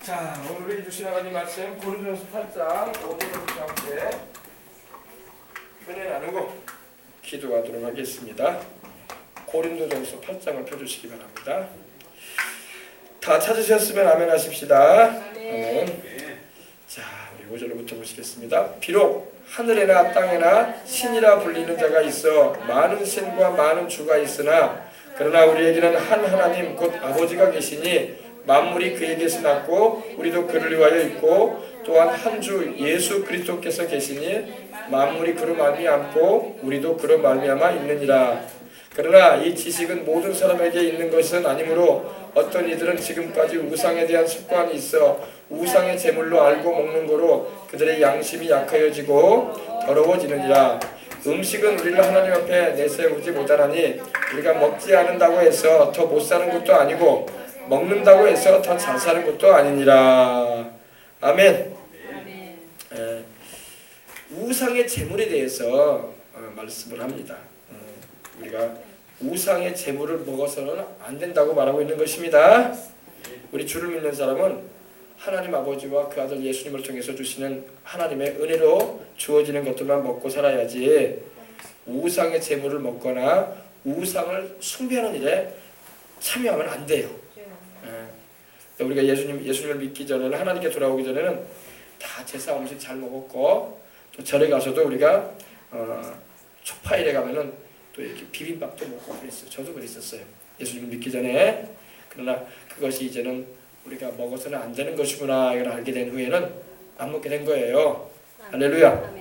자, 오늘 주신 하나님 말씀 고린도전서 8장 5절부터 함께 은혜 나누고 기도하도록 하겠습니다. 고린도전서 8장을 펴주시기 바랍니다. 다 찾으셨으면 아멘 하십시다. 아멘. 자, 우리 5절부터 보시겠습니다. 비록 하늘에나 땅에나 신이라 불리는 자가 있어 많은 신과 많은 주가 있으나 그러나 우리에게는 한 하나님 곧 아버지가 계시니 만물이 그에게서 났고 우리도 그를 위하여 있고 또한 한 주 예수 그리스도께서 계시니 만물이 그로 말미암고 우리도 그로 말미암아 있느니라. 그러나 이 지식은 모든 사람에게 있는 것은 아니므로 어떤 이들은 지금까지 우상에 대한 습관이 있어 우상의 제물로 알고 먹는 거로 그들의 양심이 약하여지고 더러워지느니라. 음식은 우리를 하나님 앞에 내세우지 못하나니 우리가 먹지 않는다고 해서 더 못 사는 것도 아니고 먹는다고 해서 더 잘 사는 것도 아니니라. 아멘. 우상의 제물에 대해서 말씀을 합니다. 우리가 우상의 제물을 먹어서는 안 된다고 말하고 있는 것입니다. 우리 주를 믿는 사람은 하나님 아버지와 그 아들 예수님을 통해서 주시는 하나님의 은혜로 주어지는 것들만 먹고 살아야지 우상의 제물을 먹거나 우상을 숭배하는 일에 참여하면 안 돼요. 우리가 예수님을 믿기 전에는 하나님께 돌아오기 전에는 다 제사 음식 잘 먹었고 또 절에 가서도 우리가 초파일에 가면은 또 이렇게 비빔밥도 먹고 그랬어요. 저도 그랬었어요. 예수님을 믿기 전에. 그러나 그것이 이제는 우리가 먹어서는 안 되는 것이구나 이걸 알게 된 후에는 안 먹게 된 거예요. 할렐루야.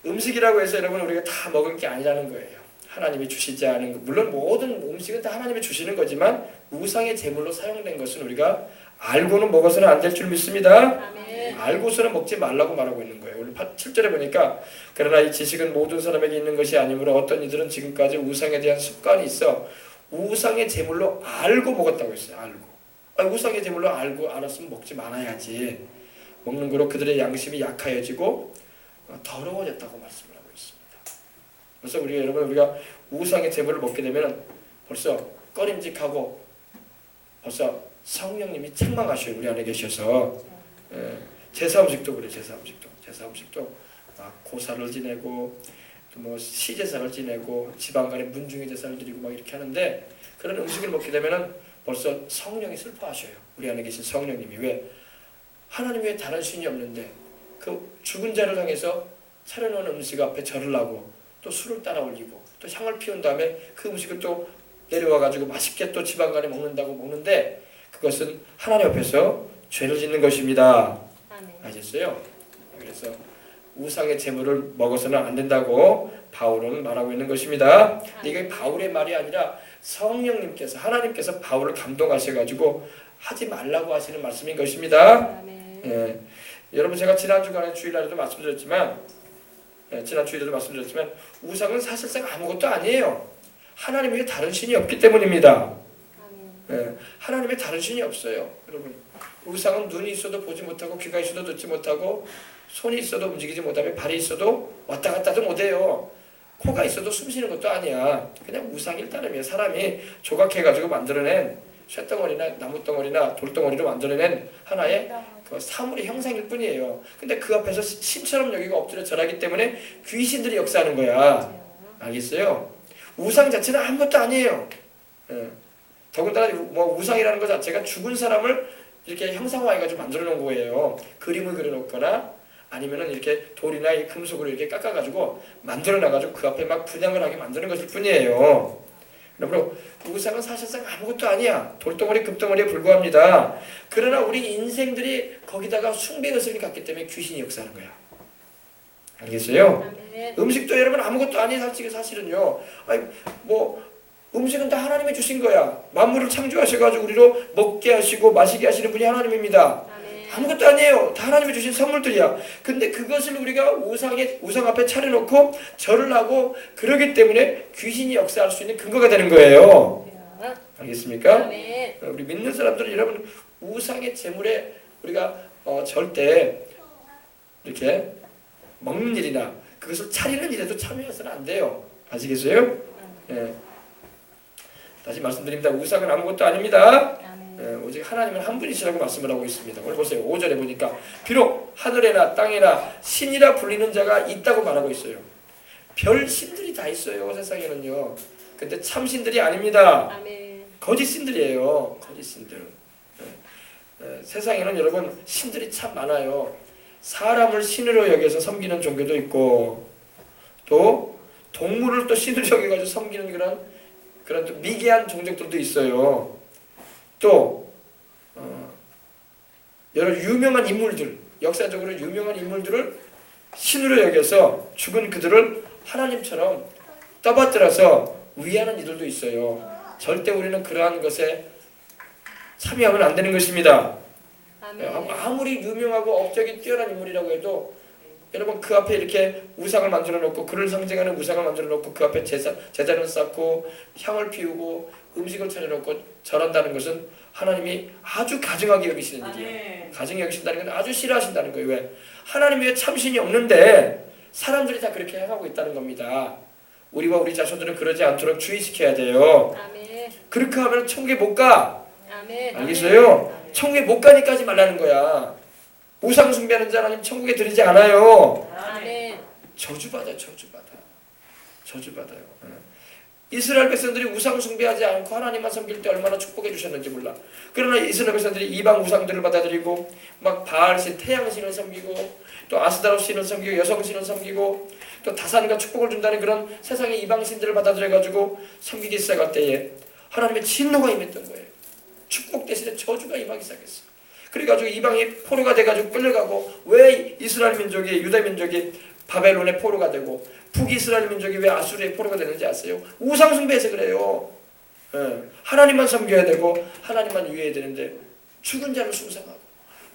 음식이라고 해서 여러분 우리가 다 먹을 게 아니라는 거예요. 하나님이 주시지 않은 것, 물론 모든 음식은 다 하나님이 주시는 거지만 우상의 제물로 사용된 것은 우리가 알고는 먹어서는 안 될 줄 믿습니다. 알고서는 먹지 말라고 말하고 있는 거예요. 오늘 7절에 보니까 그러나 이 지식은 모든 사람에게 있는 것이 아니므로 어떤 이들은 지금까지 우상에 대한 습관이 있어 우상의 제물로 알고 먹었다고 했어요. 알고. 우상의 제물로 알고 알았으면 먹지 말아야지. 먹는 거로 그들의 양심이 약하여지고 더러워졌다고 말씀을 하고 있습니다. 그래서 우리가 우상의 제물을 먹게 되면 벌써 꺼림직하고 벌써 성령님이 책망하셔요. 우리 안에 계셔서. 제사 음식도 그래. 제사 음식도 막 고사를 지내고 또 뭐 시제사를 지내고 지방간에 문중의 제사를 드리고 막 이렇게 하는데 그런 음식을 먹게 되면은 벌써 성령이 슬퍼하셔요. 우리 안에 계신 성령님이. 왜? 하나님 외에 다른 신이 없는데 그 죽은 자를 향해서 차려놓은 음식 앞에 절을 하고 또 술을 따라 올리고 또 향을 피운 다음에 그 음식을 또 내려와 가지고 맛있게 또 지방간에 먹는데 그것은 하나님 앞에서 죄를 짓는 것입니다. 아셨어요? 그래서 우상의 제물을 먹어서는 안 된다고 바울은 말하고 있는 것입니다. 이게 바울의 말이 아니라 성령님께서 하나님께서 바울을 감동하셔가지고 하지 말라고 하시는 말씀인 것입니다. 여러분 제가 지난 주간에 주일날에도 말씀드렸지만 우상은 사실상 아무것도 아니에요. 하나님에게 다른 신이 없기 때문입니다. 하나님의 다른 신이 없어요. 여러분 우상은 눈이 있어도 보지 못하고 귀가 있어도 듣지 못하고 손이 있어도 움직이지 못하며 발이 있어도 왔다 갔다도 못해요. 코가 있어도 숨 쉬는 것도 아니야. 그냥 우상일 따름이에요. 사람이 조각해가지고 만들어낸 쇳덩어리나 나무덩어리나 돌덩어리로 만들어낸 하나의 그 사물의 형상일 뿐이에요. 근데 그 앞에서 신처럼 여기가 엎드려 절하기 때문에 귀신들이 역사하는 거야. 알겠어요? 우상 자체는 아무것도 아니에요. 더군다나 뭐 우상이라는 것 자체가 죽은 사람을 이렇게 형상화해가지고 만들어 놓은 거예요. 그림을 그려놓거나 아니면은 이렇게 돌이나 금속으로 이렇게 깎아가지고 만들어 놔가지고 그 앞에 막 분양을 하게 만드는 것일 뿐이에요. 그러므로 우상은 사실상 아무것도 아니야. 돌덩어리, 금덩어리에 불과합니다. 그러나 우리 인생들이 거기다가 숭배의식을 갖기 때문에 귀신이 역사하는 거야. 알겠어요? 음식도 여러분 아무것도 아니에요. 사실은요. 음식은 다 하나님이 주신 거야. 만물을 창조하셔가지고 우리로 먹게 하시고 마시게 하시는 분이 하나님입니다. 아무것도 아니에요. 다 하나님이 주신 선물들이야. 근데 그것을 우리가 우상 앞에 차려놓고 절을 하고 그러기 때문에 귀신이 역사할 수 있는 근거가 되는 거예요. 알겠습니까? 우리 믿는 사람들은 여러분 우상의 제물에 우리가 절대 이렇게 먹는 일이나 그것을 차리는 일에도 참여해서는 안 돼요. 아시겠어요? 다시 말씀드립니다. 우상은 아무것도 아닙니다. 오직 하나님은 한 분이시라고 말씀을 하고 있습니다. 오늘 보세요. 5절에 보니까 비록 하늘에나 땅에나 신이라 불리는 자가 있다고 말하고 있어요. 별 신들이 다 있어요. 세상에는요. 근데 참 신들이 아닙니다. 아멘. 거짓 신들이에요. 거짓 신들. 세상에는 여러분 신들이 참 많아요. 사람을 신으로 여겨서 섬기는 종교도 있고 또 동물을 또 신으로 여겨가지고 섬기는 그런 또 미개한 종족들도 있어요. 또 여러 유명한 인물들, 역사적으로 유명한 인물들을 신으로 여겨서 죽은 그들을 하나님처럼 떠받들어서 위하는 이들도 있어요. 절대 우리는 그러한 것에 참여하면 안 되는 것입니다. 아멘. 아무리 유명하고 업적이 뛰어난 인물이라고 해도 여러분 그 앞에 이렇게 우상을 만들어 놓고 그를 상징하는 우상을 만들어 놓고 그 앞에 제단을 쌓고 향을 피우고 음식을 차려 놓고 절한다는 것은 하나님이 아주 가증하게 여기시는 일이에요. 가증하게 여기신다는 건 아주 싫어하신다는 거예요. 왜? 하나님 외에 참신이 없는데 사람들이 다 그렇게 행하고 있다는 겁니다. 우리와 우리 자손들은 그러지 않도록 주의시켜야 돼요. 아멘. 그렇게 하면 천국에 못 가. 아멘. 알겠어요? 천국에 못 가니까 하지 말라는 거야. 우상 숭배하는 자 하나님 천국에 들이지 않아요. 아멘. 저주받아요. 저주받아요. 이스라엘 백성들이 우상 숭배하지 않고 하나님만 섬길 때 얼마나 축복해 주셨는지 몰라. 그러나 이스라엘 백성들이 이방 우상들을 받아들이고 막 바알신, 태양신을 섬기고 또 아스다롯 신을 섬기고 여성신을 섬기고 또 다산과 축복을 준다는 그런 세상의 이방신들을 받아들여가지고 섬기기 시작할 때에 하나님의 진노가 임했던 거예요. 축복 대신에 저주가 임하기 시작했어요. 그래가지고 이방이 포로가 돼가지고 끌려가고 왜 이스라엘 민족이 유다 민족이 바벨론의 포로가 되고 북이스라엘 민족이 왜 아수르의 포로가 되는지 아세요? 우상 숭배해서 그래요. 하나님만 섬겨야 되고 하나님만 위해야 되는데 죽은 자를 숭상하고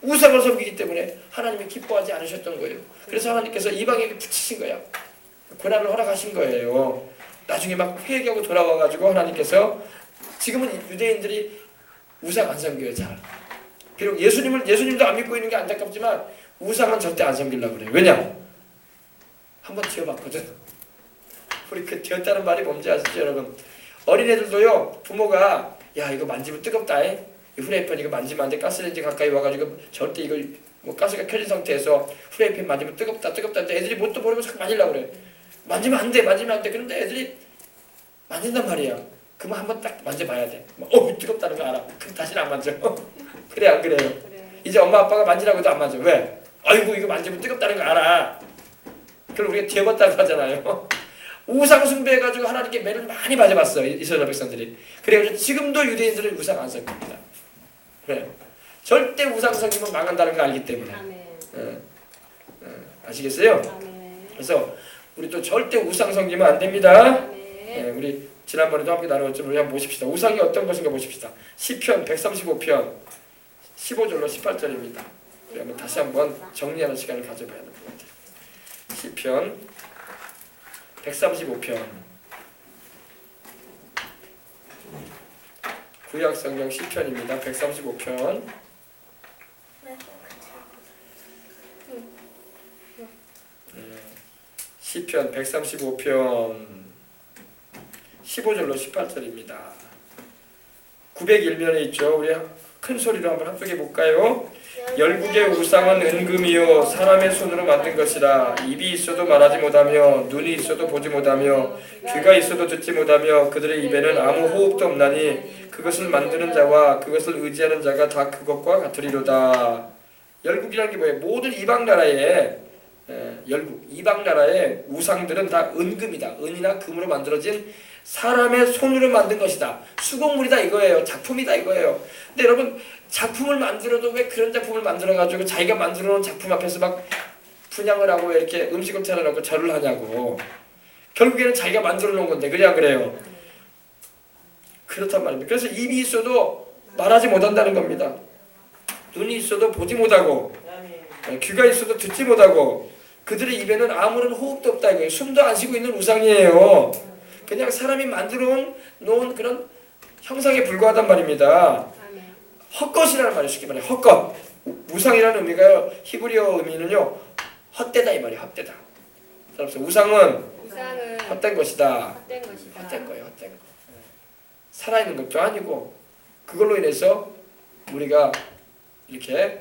우상을 섬기기 때문에 하나님이 기뻐하지 않으셨던 거예요. 그래서 하나님께서 이방에게 붙이신 거야. 고난을 허락하신 거예요. 나중에 막 회개하고 돌아와가지고 하나님께서 지금은 유대인들이 우상 안 섬겨요. 잘. 비록 예수님도 안 믿고 있는 게 안타깝지만 우상은 절대 안 섬기려고 그래요. 왜냐? 한번 튀어봤거든. 우리 그 튀었다는 말이 뭔지 아시죠, 여러분? 어린애들도요, 부모가 야 이거 만지면 뜨겁다. 이 후라이팬 이거 만지면 안 돼. 가스레인지 가까이 와가지고 절대 이거 뭐 가스가 켜진 상태에서 후라이팬 만지면 뜨겁다. 근데 애들이 뭣도 모르면서 자꾸 만지려고 그래. 만지면 안 돼. 그런데 애들이 만진단 말이야. 그러면 한번 딱 만져봐야 돼. 뜨겁다는 거 알아. 그럼 다시는 안 만져. 그래 안 그래요? 그래. 이제 엄마 아빠가 만지라고 해도 안 만져. 왜? 아이고 이거 만지면 뜨겁다는 거 알아. 그걸 우리가 뒤집었다고 하잖아요. 우상 숭배해가지고 하나님께 매를 많이 맞아봤어요. 이스라엘 백성들이. 그래가지고 지금도 유대인들은 우상 안 섬깁니다. 그래. 절대 우상 섬기면 망한다는 거 알기 때문에. 아멘. 아시겠어요? 아멘. 그래서 우리 또 절대 우상 섬기면 안 됩니다. 아멘. 우리 지난번에도 함께 나눴지만 우리 한번 보십시다. 우상이 어떤 것인가 보십시다. 시편 135편 15절로 18절입니다. 우리 한번 다시 한번 정리하는 시간을 가져봐야 될 것 같아요. 시편 135편 구약성경 시편입니다. 135편 시편 135편 15절로 18절입니다. 901면에 있죠. 우리 큰 소리로 한번 합독해 볼까요? 열국의 우상은 은금이요 사람의 손으로 만든 것이라. 입이 있어도 말하지 못하며 눈이 있어도 보지 못하며 귀가 있어도 듣지 못하며 그들의 입에는 아무 호흡도 없나니 그것을 만드는 자와 그것을 의지하는 자가 다 그것과 같으리로다. 열국이라는 게 뭐예요? 모든 이방 나라의 열국, 이방 나라의 우상들은 다 은금이다. 은이나 금으로 만들어진 사람의 손으로 만든 것이다. 수공물이다 이거예요. 작품이다 이거예요. 근데 여러분 작품을 만들어도 왜 그런 작품을 만들어가지고 자기가 만들어 놓은 작품 앞에서 막 분양을 하고 왜 이렇게 음식을 차려놓고 절을 하냐고. 결국에는 자기가 만들어 놓은 건데 그래 안 그래요? 그렇단 말입니다. 그래서 입이 있어도 말하지 못한다는 겁니다. 눈이 있어도 보지 못하고 귀가 있어도 듣지 못하고 그들의 입에는 아무런 호흡도 없다 이거예요. 숨도 안 쉬고 있는 우상이에요. 그냥 사람이 만들어 놓은 그런 형상에 불과하단 말입니다. 헛것이라는 말이 쉽게 말해. 헛것. 우상이라는 의미가 히브리어 의미는요. 헛되다 이 말이에요. 헛되다. 우상은 헛된 것이다. 헛된 거예요. 헛된 거. 살아있는 것도 아니고 그걸로 인해서 우리가 이렇게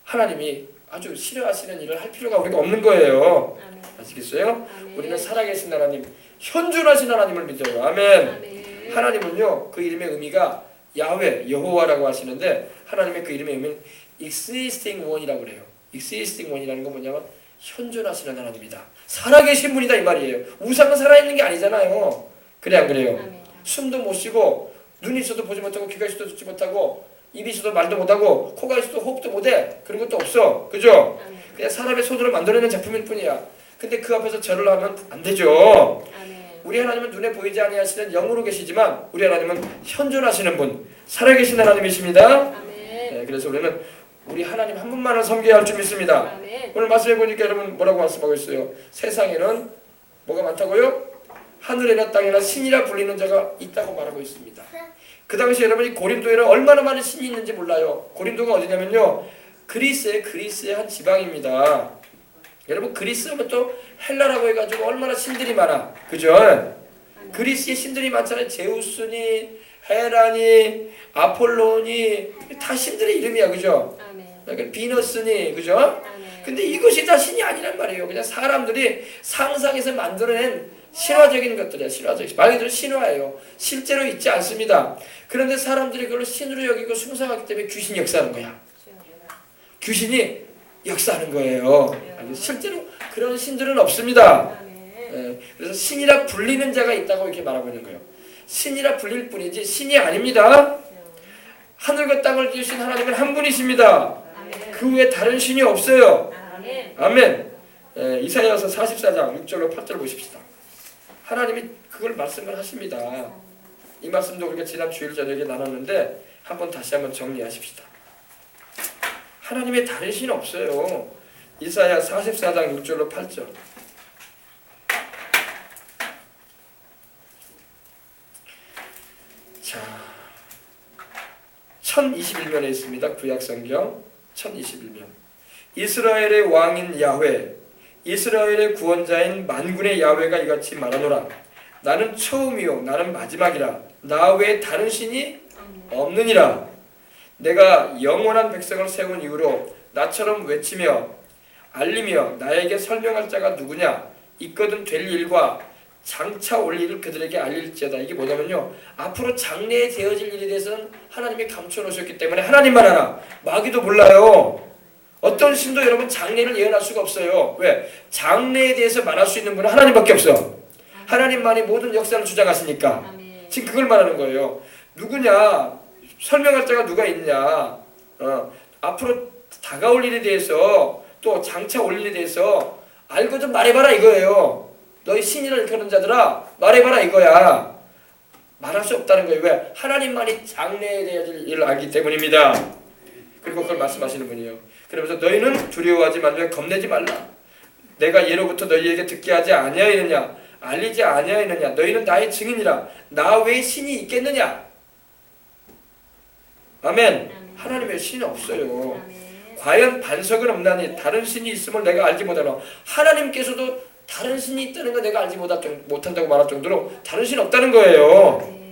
하나님이 아주 싫어하시는 일을 할 필요가 우리가 없는 거예요. 아멘. 아시겠어요? 아멘. 우리는 살아계신 하나님, 현존하신 하나님을 믿어요. 아멘. 아멘. 하나님은요, 그 이름의 의미가 야훼, 여호와라고 하시는데 하나님의 그 이름의 의미는 existing one이라고 그래요. existing one이라는 건 뭐냐면 현존하시는 하나님이다. 살아계신 분이다 이 말이에요. 우상은 살아있는 게 아니잖아요. 그래 안 그래요? 아멘. 숨도 못 쉬고 눈이 있어도 보지 못하고 귀가 있어도 듣지 못하고 입이 있어도 말도 못하고 코가 있어도 호흡도 못해. 그런 것도 없어. 그죠? 아멘. 그냥 사람의 손으로 만들어낸 작품일 뿐이야. 근데 그 앞에서 절을 하면 안 되죠. 아멘. 우리 하나님은 눈에 보이지 아니하시는 영으로 계시지만 우리 하나님은 현존하시는 분, 살아계신 하나님이십니다. 아멘. 네, 그래서 우리는 우리 하나님 한 분만을 섬겨야 할 줄 믿습니다. 아멘. 오늘 말씀해 보니까 여러분 뭐라고 말씀하고 있어요? 세상에는 뭐가 많다고요? 하늘이나 땅이나 신이라 불리는 자가 있다고 말하고 있습니다. 그 당시 여러분이 고린도에는 얼마나 많은 신이 있는지 몰라요. 고린도가 어디냐면요, 그리스의 한 지방입니다. 여러분 그리스 하면 또 헬라라고 해가지고 얼마나 신들이 많아, 그죠? 그리스의 신들이 많잖아요. 제우스니 헤라니 아폴로니 다 신들의 이름이야, 그죠? 아멘. 비너스니, 그죠? 아멘. 근데 이것이 다 신이 아니란 말이에요. 그냥 사람들이 상상해서 만들어낸 신화적인 것들이야. 신화적. 말 그대로 신화예요. 실제로 있지 않습니다. 그런데 사람들이 그걸 신으로 여기고 숭상하기 때문에 귀신이 역사하는 거야. 귀신이 역사하는 거예요. 실제로 그런 신들은 없습니다. 아멘. 그래서 신이라 불리는 자가 있다고 이렇게 말하고 있는 거예요. 신이라 불릴 뿐이지 신이 아닙니다. 하늘과 땅을 지으신 하나님은 한 분이십니다. 아멘. 그 외에 다른 신이 없어요. 아멘. 아멘. 이사야서 44장 6절로 8절 보십시다. 하나님이 그걸 말씀을 하십니다. 이 말씀도 우리가 지난 주일 저녁에 나눴는데 한번 다시 한번 정리하십시다. 하나님의 다른 신이 없어요. 이사야 44장 6절로 8절. 자, 1021면에 있습니다. 구약성경 1021면. 이스라엘의 왕인 야훼, 이스라엘의 구원자인 만군의 야훼가 이같이 말하노라. 나는 처음이요 나는 마지막이라. 나 외에 다른 신이 없느니라. 내가 영원한 백성을 세운 이후로 나처럼 외치며 알리며 나에게 설명할 자가 누구냐. 있거든 될 일과 장차 올 일을 그들에게 알릴지어다. 이게 뭐냐면요, 앞으로 장래에 되어질 일에 대해서는 하나님이 감춰 놓으셨기 때문에 하나님만 알아. 마귀도 몰라요. 어떤 신도 여러분 장래를 예언할 수가 없어요. 왜? 장래에 대해서 말할 수 있는 분은 하나님밖에 없어. 하나님만이 모든 역사를 주장하시니까. 아멘. 지금 그걸 말하는 거예요. 누구냐? 설명할 자가 누가 있냐? 앞으로 다가올 일에 대해서 또 장차 올 일에 대해서 알거든 말해봐라 이거예요. 너희 신이라 일컫는 자들아 말해봐라 이거야. 말할 수 없다는 거예요. 왜? 하나님만이 장래에 대해질 일을 알기 때문입니다. 그리고 그걸 말씀하시는 분이에요. 그러면서 너희는 두려워하지 말며 겁내지 말라. 내가 예로부터 너희에게 듣게 하지 아니하였느냐, 알리지 아니하였느냐. 너희는 나의 증인이라. 나 외에 신이 있겠느냐. 아멘. 하나님의 신이 없어요. 아멘. 과연 반석은 없나니 다른 신이 있음을 내가 알지 못하노. 하나님께서도 다른 신이 있다는 걸 내가 알지 못한다고 말할 정도로 다른 신이 없다는 거예요. 아멘.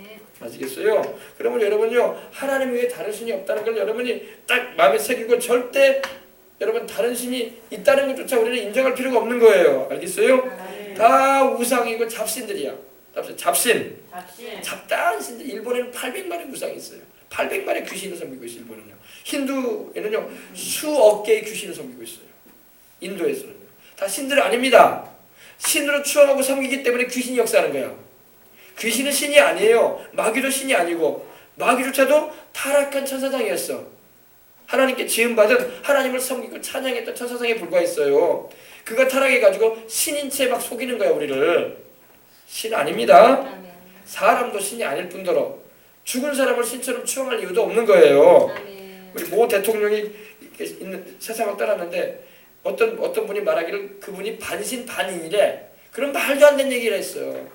아시겠어요? 그러면 여러분요, 하나님 외에 다른 신이 없다는 걸 여러분이 딱 마음에 새기고 절대 여러분 다른 신이 있다는 것조차 우리는 인정할 필요가 없는 거예요. 알겠어요? 아멘. 다 우상이고 잡신들이야. 잡신. 잡신. 잡다한 신들. 일본에는 800마리 우상이 있어요. 800마리 귀신을 섬기고 있어요. 일본은요. 힌두에는요 수억 개의 귀신을 섬기고 있어요. 인도에서는요. 다 신들 아닙니다. 신으로 추앙하고 섬기기 때문에 귀신이 역사하는 거야. 귀신은 신이 아니에요. 마귀도 신이 아니고 마귀조차도 타락한 천사장이었어. 하나님께 지음받은 하나님을 섬기고 찬양했던 천사장에 불과했어요. 그가 타락해가지고 신인 채 막 속이는 거야 우리를. 신 아닙니다. 아멘. 사람도 신이 아닐 뿐더러 죽은 사람을 신처럼 추앙할 이유도 없는 거예요. 아멘. 우리 모 대통령이 있는 세상을 떠났는데 어떤 분이 말하기를 그분이 반신 반인이래. 그런 말도 안 되는 얘기를 했어요.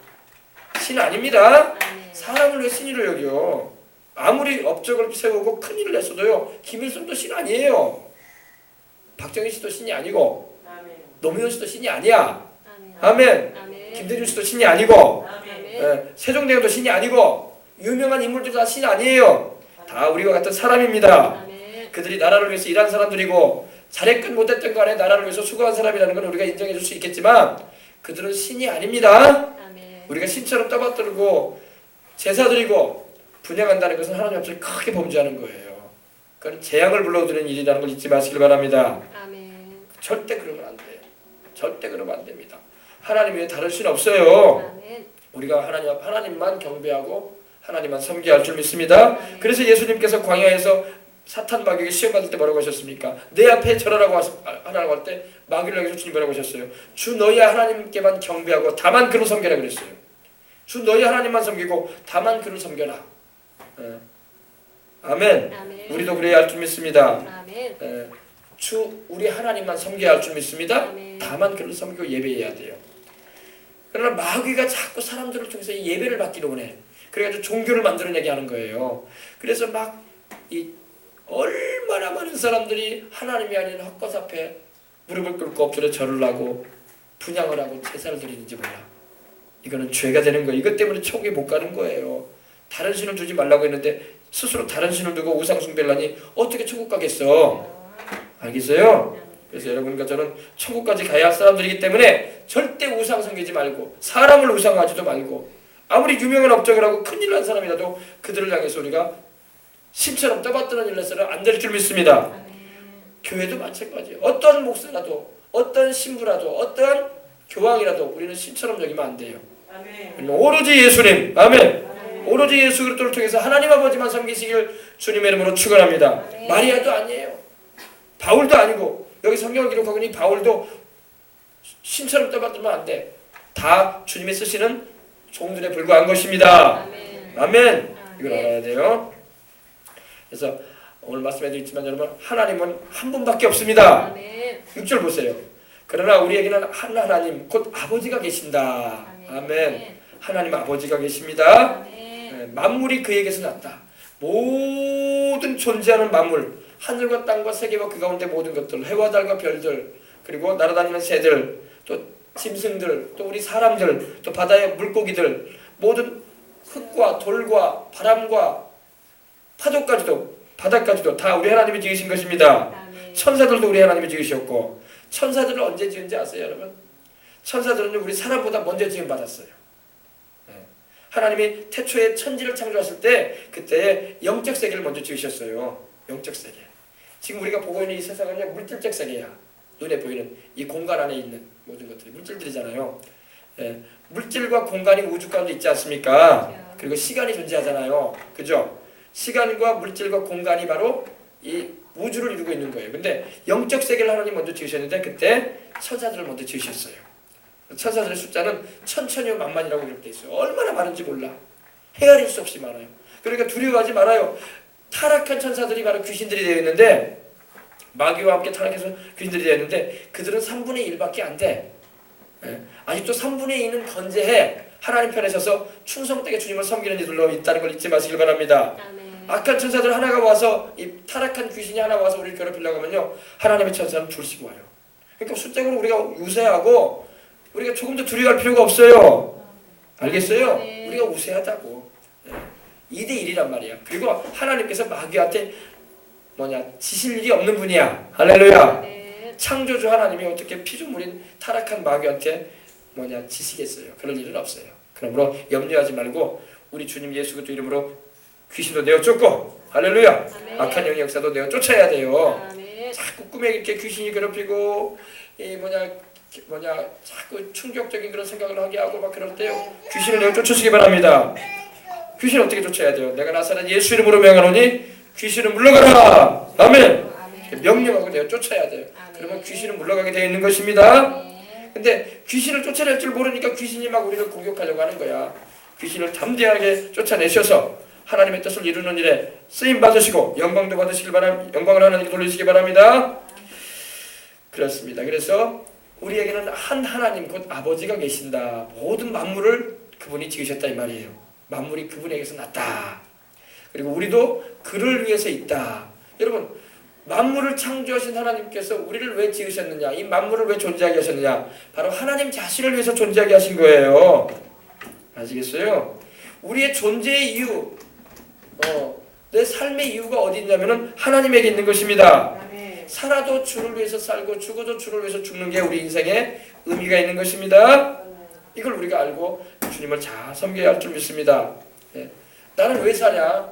신 아닙니다. 아멘. 사람을 왜 신이로 여겨? 아무리 업적을 세우고 큰 일을 했어도요, 김일성도 신 아니에요. 박정희 씨도 신이 아니고 노무현 씨도 신이 아니야. 아멘. 아멘. 김대중 씨도 신이 아니고 아멘. 세종대왕도 신이 아니고 유명한 인물들 다 신이 아니에요. 다 우리와 같은 사람입니다. 아멘. 그들이 나라를 위해서 일한 사람들이고 잘했건 못했던 간에 나라를 위해서 수고한 사람이라는 건 우리가 인정해 줄 수 있겠지만 그들은 신이 아닙니다. 아멘. 우리가 신처럼 떠받들고 제사 드리고 분양한다는 것은 하나님 앞에 크게 범죄하는 거예요. 그건 재앙을 불러오는 일이라는 걸 잊지 마시길 바랍니다. 아멘. 절대 그러면 안 돼요. 절대 그러면 안 됩니다. 하나님 외에 다른 신 없어요. 아멘. 우리가 하나님만 경배하고 하나님만 섬겨야 할 줄 믿습니다. 그래서 예수님께서 광야에서 사탄 마귀에게 시험 받을 때 뭐라고 하셨습니까? 내 앞에 절하라고 하라고 할 때 마귀를 향해서 주님 뭐라고 하셨어요? 주 너희 하나님께만 경배하고 다만 그를 섬겨라 그랬어요. 주 너희 하나님만 섬기고 다만 그를 섬겨라. 아멘. 아멘. 우리도 그래야 할 줄 믿습니다. 아멘. 주 우리 하나님만 섬겨야 할 줄 믿습니다. 아멘. 다만 그를 섬기고 예배해야 돼요. 그러나 마귀가 자꾸 사람들을 통해서 이 예배를 받기로 원해. 그래가지고 종교를 만들어내게 하는 거예요. 그래서 막 이 얼마나 많은 사람들이 하나님이 아닌 헛것 앞에 무릎을 꿇고 엎드려 절을 하고 분향을 하고 제사를 드리는지 몰라. 이거는 죄가 되는 거예요. 이것 때문에 천국에 못 가는 거예요. 다른 신을 두지 말라고 했는데 스스로 다른 신을 두고 우상 숭배를 하니 어떻게 천국 가겠어? 알겠어요? 그래서 여러분과 저는 천국까지 가야 할 사람들이기 때문에 절대 우상 섬기지 말고 사람을 우상하지도 말고 아무리 유명한 업적을 하고 큰일 난 사람이라도 그들을 향해서 우리가 신처럼 떠받드는 일을 해서는 안 될 줄 믿습니다. 아멘. 교회도 마찬가지예요. 어떤 목사라도 어떤 신부라도 어떤 교황이라도 우리는 신처럼 여기면 안 돼요. 아멘. 오로지 예수님, 아멘. 아멘. 오로지 예수 그리스도를 통해서 하나님 아버지만 섬기시길 주님의 이름으로 축원합니다. 아멘. 마리아도 아니에요. 바울도 아니고 여기 성경을 기록하고 있는 이 바울도 신처럼 떠받들면 안 돼. 다 주님이 쓰시는 종들에 불과한 것입니다. 아멘. 아멘. 이걸 아멘. 알아야 돼요. 그래서 오늘 말씀해도 있지만 여러분 하나님은 한 분밖에 없습니다. 아멘. 6절 보세요. 그러나 우리에게는 한 하나님 곧 아버지가 계신다. 아멘. 하나님 아버지가 계십니다. 아멘. 만물이 그에게서 났다. 모든 존재하는 만물, 하늘과 땅과 세계와 그 가운데 모든 것들, 해와 달과 별들, 그리고 날아다니는 새들, 또 짐승들, 또 우리 사람들, 또 바다의 물고기들, 모든 흙과 돌과 바람과 파도까지도 바다까지도 다 우리 하나님이 지으신 것입니다. 아멘. 천사들도 우리 하나님이 지으셨고 천사들을 언제 지은지 아세요, 여러분? 천사들은 우리 사람보다 먼저 지음 받았어요. 하나님이 태초에 천지를 창조하실 때 그때 영적 세계를 먼저 지으셨어요. 영적 세계. 지금 우리가 보고 있는 이 세상은 물질적 세계야. 눈에 보이는 이 공간 안에 있는 모든 것들이 물질들이잖아요. 물질과 공간이 우주 가운데 있지 않습니까? 그리고 시간이 존재하잖아요. 그죠? 시간과 물질과 공간이 바로 이 우주를 이루고 있는 거예요. 근데 영적 세계를 하나님 먼저 지으셨는데 그때 천사들을 먼저 지으셨어요. 천사들의 숫자는 천천히와 만만이라고 기록되어 있어요. 얼마나 많은지 몰라. 헤아릴 수 없이 많아요. 그러니까 두려워하지 말아요. 타락한 천사들이 바로 귀신들이 되어 있는데 마귀와 함께 타락해서 귀신들이 되어 있는데 그들은 3분의 1밖에 안 돼. 아직도 3분의 2는 건재해 하나님 편에 서서 충성되게 주님을 섬기는 이들로 있다는 걸 잊지 마시길 바랍니다. 아멘. 악한 천사들 하나가 와서 이 타락한 귀신이 하나 와서 우리를 괴롭히려고 하면요 하나님의 천사는 둘씩 와요. 그러니까 수적으로 우리가 우세하고 우리가 조금 더 두려워할 필요가 없어요. 알겠어요? 네. 우리가 우세하다고. 2대1이란 말이야. 그리고 하나님께서 마귀한테 지실 일이 없는 분이야. 할렐루야. 네. 창조주 하나님이 어떻게 피조물인 타락한 마귀한테 지시겠어요. 그럴 일은 없어요. 그러므로 염려하지 말고 우리 주님 예수 그리스도 이름으로 귀신도 내어 쫓고 할렐루야. 아멘. 악한 영의 역사도 내어 쫓아야 돼요. 아멘. 자꾸 꿈에 이렇게 귀신이 괴롭히고 자꾸 충격적인 그런 생각을 하게 하고 막 그럴 때요 귀신을 내어 쫓으시기 바랍니다. 귀신 어떻게 쫓아야 돼요? 내가 나사렛 예수 이름으로 명하노니 귀신은 물러가라. 아멘. 아멘. 명령하고 내어 쫓아야 돼요. 아멘. 그러면 귀신은 물러가게 되어 있는 것입니다. 아멘. 근데 귀신을 쫓아낼 줄 모르니까 귀신이 막 우리를 공격하려고 하는 거야. 귀신을 담대하게 쫓아내셔서 하나님의 뜻을 이루는 일에 쓰임 받으시고 영광도 받으시길 바랍니다. 영광을 하나님께 돌리시기 바랍니다. 그렇습니다. 그래서 우리에게는 한 하나님 곧 아버지가 계신다. 모든 만물을 그분이 지으셨다 이 말이에요. 만물이 그분에게서 났다. 그리고 우리도 그를 위해서 있다. 여러분 만물을 창조하신 하나님께서 우리를 왜 지으셨느냐? 이 만물을 왜 존재하게 하셨느냐? 바로 하나님 자신을 위해서 존재하게 하신 거예요. 아시겠어요? 우리의 존재의 이유 내 삶의 이유가 어디 있냐면은 하나님에게 있는 것입니다. 아멘. 살아도 주를 위해서 살고 죽어도 주를 위해서 죽는 게 우리 인생에 의미가 있는 것입니다. 이걸 우리가 알고 주님을 잘 섬겨야 할 줄 믿습니다. 예. 나는 왜 사냐?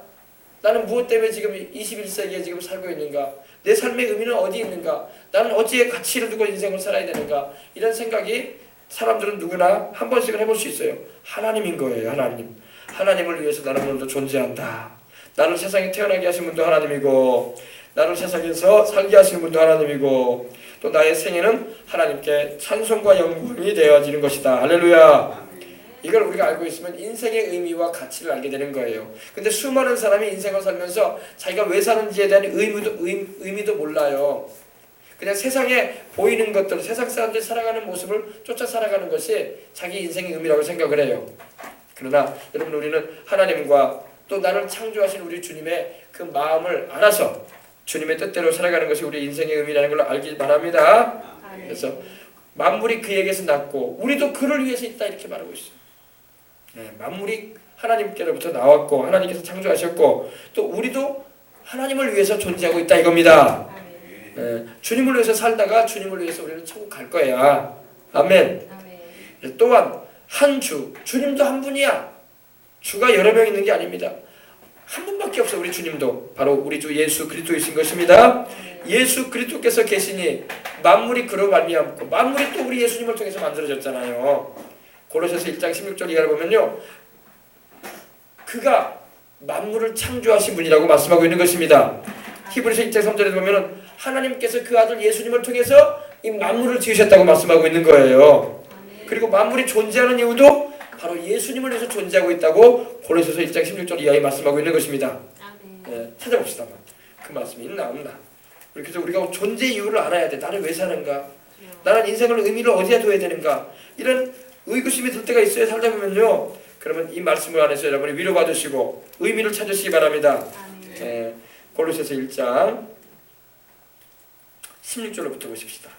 나는 무엇 때문에 지금 21세기에 지금 살고 있는가? 내 삶의 의미는 어디 있는가? 나는 어디에 가치를 두고 인생을 살아야 되는가? 이런 생각이 사람들은 누구나 한 번씩은 해볼 수 있어요. 하나님인 거예요. 하나님. 하나님을 위해서 나는 오늘도 존재한다. 나를 세상에 태어나게 하신 분도 하나님이고, 나를 세상에서 살게 하신 분도 하나님이고, 또 나의 생애는 하나님께 찬송과 영광이 되어지는 것이다. 할렐루야. 이걸 우리가 알고 있으면 인생의 의미와 가치를 알게 되는 거예요. 근데 수많은 사람이 인생을 살면서 자기가 왜 사는지에 대한 의미도 몰라요. 그냥 세상에 보이는 것들, 세상 사람들이 살아가는 모습을 쫓아 살아가는 것이 자기 인생의 의미라고 생각을 해요. 그러나 여러분, 우리는 하나님과 또 나를 창조하신 우리 주님의 그 마음을 알아서 주님의 뜻대로 살아가는 것이 우리 인생의 의미라는 걸 알기 바랍니다. 그래서 만물이 그에게서 났고 우리도 그를 위해서 있다, 이렇게 말하고 있어요. 네, 만물이 하나님께로부터 나왔고 하나님께서 창조하셨고 또 우리도 하나님을 위해서 존재하고 있다, 이겁니다. 네, 주님을 위해서 살다가 주님을 위해서 우리는 천국 갈 거야. 아멘. 네, 또한 한 주, 주님도 한 분이야. 주가 여러 명 있는 게 아닙니다. 한 분밖에 없어. 우리 주님도 바로 우리 주 예수 그리스도이신 것입니다. 예수 그리스도께서 계시니 만물이 그로 말미암고, 만물이 또 우리 예수님을 통해서 만들어졌잖아요. 고로새서 1장 16절 이하를 보면요, 그가 만물을 창조하신 분이라고 말씀하고 있는 것입니다. 히브리서 1장 3절에 보면은 하나님께서 그 아들 예수님을 통해서 이 만물을 지으셨다고 말씀하고 있는 거예요. 그리고 만물이 존재하는 이유도 바로 예수님을 위해서 존재하고 있다고 고로새서 1장 16절 이하에 말씀하고 있는 것입니다. 네, 찾아봅시다. 그 말씀이 있나 없나. 그래서 우리가 존재 이유를 알아야 돼. 나는 왜 사는가? 나는 인생을 의미를 어디에 둬야 되는가? 이런 의구심이 들 때가 있어요. 살다 보면요. 그러면 이 말씀을 안에서 여러분이 위로받으시고 의미를 찾으시기 바랍니다. 고로새서 1장 16절로부터 보십시다.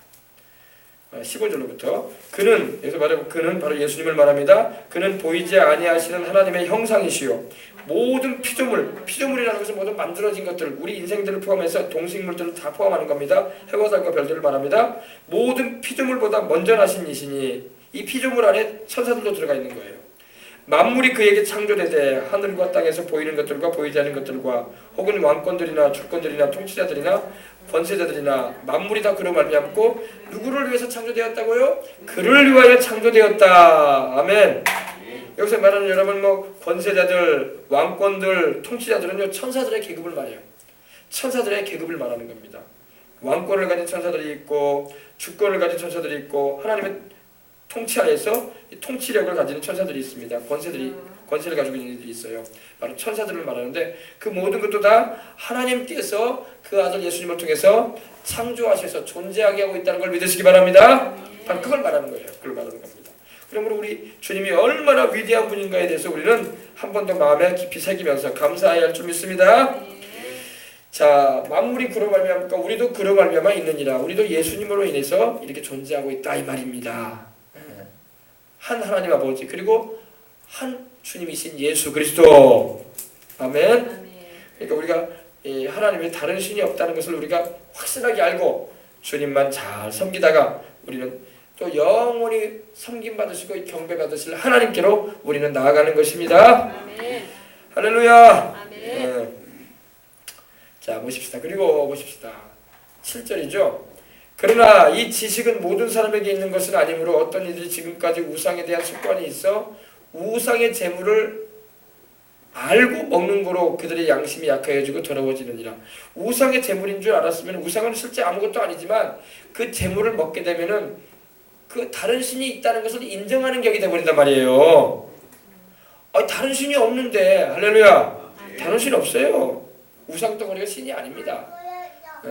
15절로부터 그는, 여기서 말하고 그는 바로 예수님을 말합니다. 그는 보이지 아니하시는 하나님의 형상이시요 모든 피조물이라는 것은 모든 만들어진 것들, 우리 인생들을 포함해서 동식물들을 다 포함하는 겁니다. 해와 달과 별들을 말합니다. 모든 피조물보다 먼저 나신 이시니, 이 피조물 안에 천사들도 들어가 있는 거예요. 만물이 그에게 창조되되 하늘과 땅에서 보이는 것들과 보이지 않는 것들과 혹은 왕권들이나 주권들이나 통치자들이나 권세자들이나 만물이 다 그로 말미암고 누구를 위해서 창조되었다고요? 그를 위하여 창조되었다. 아멘. 여기서 말하는 여러분 권세자들, 왕권들, 통치자들은요 천사들의 계급을 말해요. 천사들의 계급을 말하는 겁니다. 왕권을 가진 천사들이 있고 주권을 가진 천사들이 있고 하나님의 통치하에서 통치력을 가지는 천사들이 있습니다. 권세를 가지고 있는 이들이 있어요. 바로 천사들을 말하는데 그 모든 것도 다 하나님께서 그 아들 예수님을 통해서 창조하셔서 존재하게 하고 있다는 걸 믿으시기 바랍니다. 바로 그걸 말하는 거예요. 그걸 말하는 겁니다. 그러므로 우리 주님이 얼마나 위대한 분인가에 대해서 우리는 한 번 더 마음에 깊이 새기면서 감사해야 할 줄 믿습니다. 자, 만물이 그로 말미암으니까 우리도 그로 말미암아 있느니라. 우리도 예수님으로 인해서 이렇게 존재하고 있다, 이 말입니다. 한 하나님 아버지 그리고 한 주님이신 예수 그리스도. 아멘. 그러니까 우리가 하나님의 다른 신이 없다는 것을 우리가 확실하게 알고 주님만 잘 섬기다가 우리는 또 영원히 섬김받으시고 경배받으실 하나님께로 우리는 나아가는 것입니다. 아멘. 할렐루야. 아멘. 자, 보십시다. 그리고 보십시다. 7절이죠. 그러나 이 지식은 모든 사람에게 있는 것은 아니므로 어떤 이들이 지금까지 우상에 대한 습관이 있어 우상의 재물을 알고 먹는 거로 그들의 양심이 약해지고 더러워지느니라. 우상의 재물인 줄 알았으면, 우상은 실제 아무것도 아니지만 그 재물을 먹게 되면은 그 다른 신이 있다는 것을 인정하는 격이 되어버린단 말이에요. 다른 신이 없는데, 할렐루야, 다른 신 없어요. 우상덩어리가 신이 아닙니다.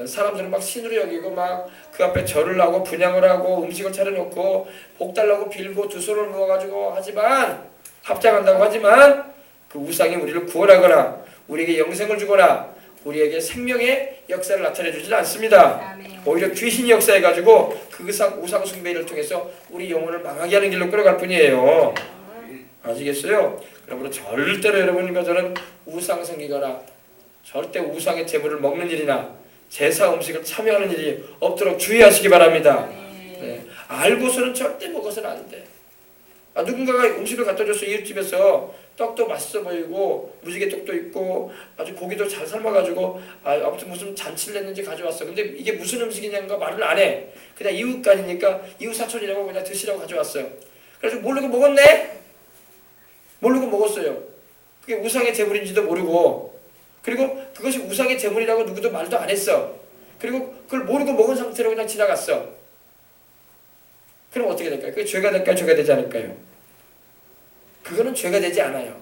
사람들은 막 신으로 여기고 막 그 앞에 절을 하고 분향을 하고 음식을 차려놓고 복 달라고 빌고 두 손을 모아가지고 하지만, 합장한다고 하지만 그 우상이 우리를 구원하거나 우리에게 영생을 주거나 우리에게 생명의 역사를 나타내 주질 않습니다. 아멘. 오히려 귀신이 역사해가지고 그 우상 숭배를 통해서 우리 영혼을 망하게 하는 길로 끌어갈 뿐이에요. 아시겠어요? 그러므로 절대로 여러분과 저는 우상 섬기거나 절대 우상의 제물을 먹는 일이나 제사 음식을 참여하는 일이 없도록 주의하시기 바랍니다. 네. 알고서는 절대 먹어서는 안 돼. 누군가가 음식을 갖다 줘서 이웃집에서 떡도 맛있어 보이고 무지개 떡도 있고 아주 고기도 잘 삶아가지고 아무튼 무슨 잔치를 했는지 가져왔어. 근데 이게 무슨 음식이냐는 말을 안 해. 그냥 이웃간이니까 이웃 사촌이라고 그냥 드시라고 가져왔어요. 그래서 모르고 먹었네? 모르고 먹었어요. 그게 우상의 제물인지도 모르고, 그리고 그것이 우상의 제물이라고 누구도 말도 안 했어. 그리고 그걸 모르고 먹은 상태로 그냥 지나갔어. 그럼 어떻게 될까요? 그게 죄가 될까요? 죄가 되지 않을까요? 그거는 죄가 되지 않아요.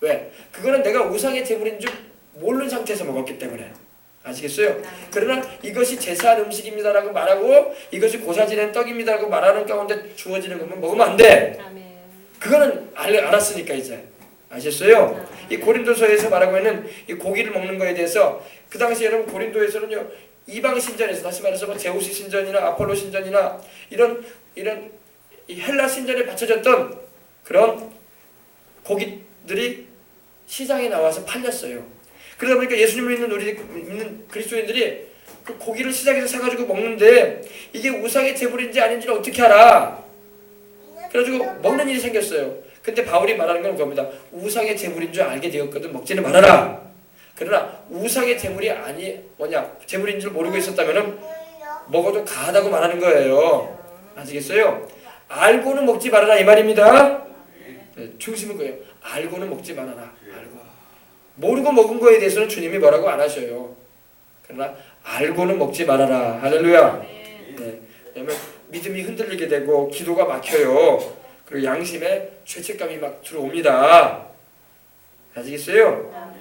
왜? 그거는 내가 우상의 제물인 줄 모르는 상태에서 먹었기 때문에. 아시겠어요? 그러나 이것이 제사한 음식입니다라고 말하고 이것이 고사 지낸 떡입니다라고 말하는 가운데 주어지는 것만 먹으면 안 돼. 그거는 알았으니까 이제. 아셨어요? 이 고린도서에서 말하고 있는 이 고기를 먹는 거에 대해서 그 당시 여러분 고린도에서는요 이방 신전에서 다시 말해서 뭐 제우스 신전이나 아폴로 신전이나 이런 이 헬라 신전에 바쳐졌던 그런 고기들이 시장에 나와서 팔렸어요. 그러다 보니까 예수님을 믿는 그리스도인들이 그 고기를 시장에서 사가지고 먹는데 이게 우상의 제물인지 아닌지를 어떻게 알아? 그래가지고 먹는 일이 생겼어요. 근데 바울이 말하는 건 겁니다. 우상의 제물인 줄 알게 되었거든 먹지는 말아라. 그러나 우상의 제물이 제물인 줄 모르고 있었다면은 먹어도 가하다고 말하는 거예요. 아시겠어요? 알고는 먹지 말아라 이 말입니다. 네, 중심은 거예요. 알고는 먹지 말아라. 알고. 모르고 먹은 거에 대해서는 주님이 뭐라고 안 하셔요. 그러나 알고는 먹지 말아라. 할렐루야. 네. 왜냐면 믿음이 흔들리게 되고 기도가 막혀요. 그리고 양심에 죄책감이 막 들어옵니다. 아시겠어요?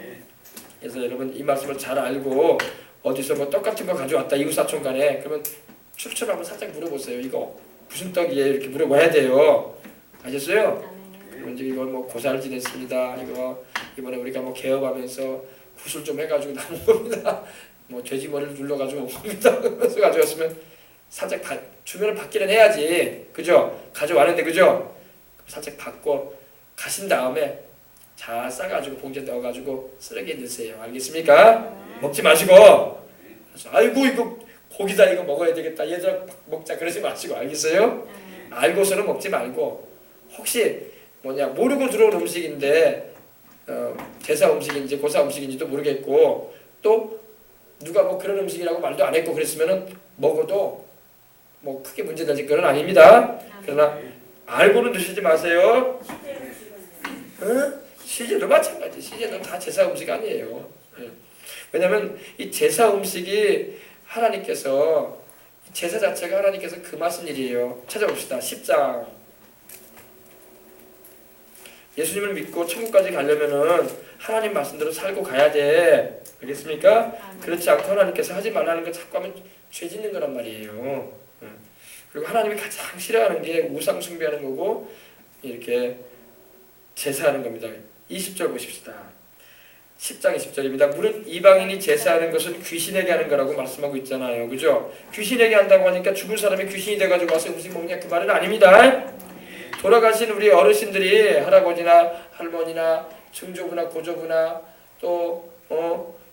그래서 여러분 이 말씀을 잘 알고 어디서 뭐 떡 같은 거 가져왔다 이웃사촌 간에 그러면 추루추루 한번 살짝 물어보세요. 이거 무슨 떡이에요? 이렇게 물어봐야 돼요. 아셨어요? 먼저 이거 뭐 고사를 지냈습니다. 이번에 우리가 뭐 개업하면서 구슬 좀 해가지고 남은 겁니다. 뭐 돼지머리를 눌러가지고 온 겁니다. 그래서 가져왔으면 살짝 주면을 받기는 해야지. 그죠? 가져왔는데 그죠? 살짝 받고 가신 다음에 잘 싸가지고 봉지에 넣어가지고 쓰레기에 넣으세요. 알겠습니까? 먹지 마시고 아이고 이거 고기다 이거 먹어야 되겠다 얘들아 먹자 그러지 마시고 알겠어요? 알고서는 먹지 말고 혹시 모르고 들어온 음식인데 제사 음식인지 고사 음식인지도 모르겠고 또 누가 뭐 그런 음식이라고 말도 안 했고 그랬으면은 먹어도 뭐 크게 문제될 건 아닙니다. 그러나 알고는 드시지 마세요. 시제도 마찬가지. 시제도 다 제사 음식 아니에요. 왜냐하면 이 제사 음식이 하나님께서 제사 자체가 하나님께서 금하신 일이에요. 찾아봅시다. 10장. 예수님을 믿고 천국까지 가려면은 하나님 말씀대로 살고 가야 돼. 알겠습니까? 그렇지 않고 하나님께서 하지 말라는 걸 자꾸 하면 죄 짓는 거란 말이에요. 그리고 하나님이 가장 싫어하는 게 우상 숭배하는 거고 이렇게 제사하는 겁니다. 20절 보십시다. 10장 20절입니다. 무릇 이방인이 제사하는 것은 귀신에게 하는 거라고 말씀하고 있잖아요. 그죠? 귀신에게 한다고 하니까 죽은 사람이 귀신이 돼가지고 와서 음식 먹냐 그 말은 아닙니다. 돌아가신 우리 어르신들이 할아버지나 할머니나 증조부나 고조부나 또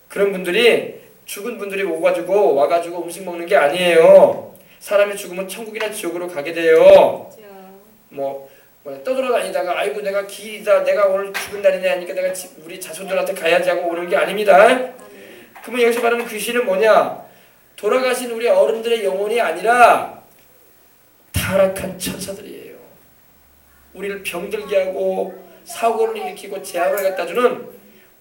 그런 분들이 죽은 분들이 와가지고 음식 먹는 게 아니에요. 사람이 죽으면 천국이나 지옥으로 가게 돼요. 떠돌아다니다가 아이고 내가 기이다 내가 오늘 죽은 날이냐 하니까 내가 우리 자손들한테 가야지 하고 오는 게 아닙니다. 그러면 여기서 말하는 귀신은 뭐냐? 돌아가신 우리 어른들의 영혼이 아니라 타락한 천사들이에요. 우리를 병들게 하고 사고를 일으키고 재앙을 갖다 주는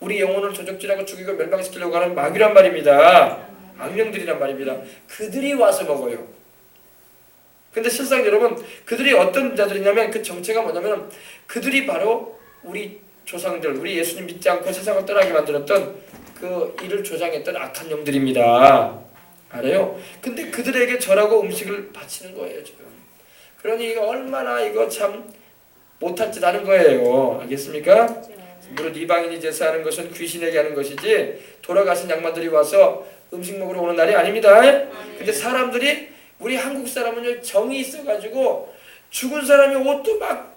우리 영혼을 도적질하고 죽이고 멸망시키려고 하는 마귀란 말입니다. 악령들이란 말입니다. 그들이 와서 먹어요. 근데 실상 여러분 그들이 어떤 자들이냐면 그 정체가 뭐냐면 그들이 바로 우리 조상들 우리 예수님 믿지 않고 세상을 떠나게 만들었던 그 이를 조장했던 악한 영들입니다. 알아요? 근데 그들에게 절하고 음식을 바치는 거예요 지금. 그러니 이거 얼마나 이거 참 못할 짓 하는 거예요. 알겠습니까? 무릇 이방인이 제사하는 것은 귀신에게 하는 것이지 돌아가신 양반들이 와서 음식 먹으러 오는 날이 아닙니다. 근데 사람들이 우리 한국 사람은 정이 있어가지고 죽은 사람이 옷도 막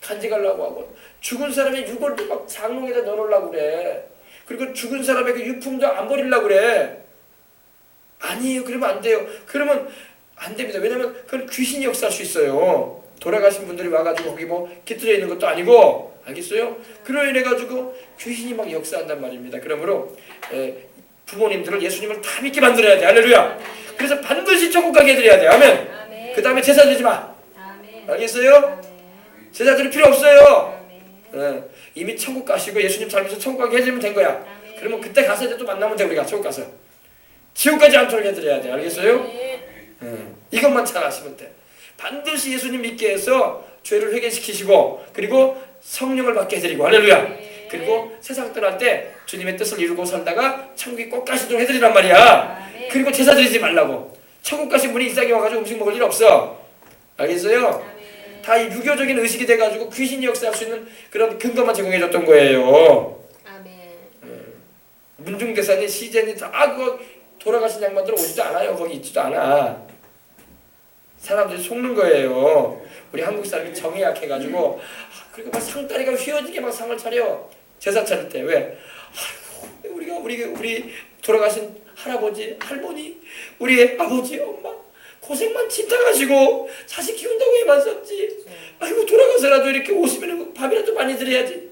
간직하려고 하고 죽은 사람의 유골도 막 장롱에다 넣어놓으려고 그래. 그리고 죽은 사람의 그 유품도 안 버리려고 그래. 아니에요. 그러면 안 돼요. 그러면 안 됩니다. 왜냐면 그건 귀신이 역사할 수 있어요. 돌아가신 분들이 와가지고 거기 뭐 깃들여 있는 것도 아니고, 알겠어요? 그로 인해 가지고 귀신이 막 역사한단 말입니다. 그러므로 부모님들을 예수님을 다 믿게 만들어야 돼. 할렐루야. 그래서 반드시 천국 가게 해드려야 돼. 아멘. 아멘. 그 다음에 제사 드리지 마. 아멘. 알겠어요? 아멘. 제사 드릴 필요 없어요. 아멘. 이미 천국 가시고 예수님 잘 믿어서 천국 가게 해드리면 된 거야. 아멘. 그러면 그때 가서 이제 또 만나면 돼. 우리가 천국 가서 지옥 가지 않도록 해드려야 돼. 알겠어요? 아멘. 이것만 잘 아시면 돼. 반드시 예수님 믿게 해서 죄를 회개시키시고, 그리고 성령을 받게 해드리고, 할렐루야. 아멘. 그리고 세상 떠날 때 주님의 뜻을 이루고 살다가 천국에 꼭 가시도록 해드리란 말이야. 아멘. 그리고 제사 드리지 말라고. 천국 가신 분이 이 땅에 와가지고 음식 먹을 일 없어. 알겠어요? 아멘. 다 이 유교적인 의식이 돼가지고 귀신이 역사할 수 있는 그런 근거만 제공해줬던 거예요. 아멘. 문중대사니 시제니 다 그거 돌아가신 양반들은 오지도 않아요. 거기 있지도 않아. 사람들이 속는 거예요. 우리 한국 사람이 정이 약해가지고 그리고 막 상다리가 휘어지게 막 상을 차려. 제사 차릴 때 왜? 아이고, 우리 돌아가신 할아버지, 할머니, 우리 아버지, 엄마 고생만 진짜 가지고 자식 키운다고 애만 썼지. 아이고 돌아가서라도 이렇게 오시면 밥이라도 많이 드려야지.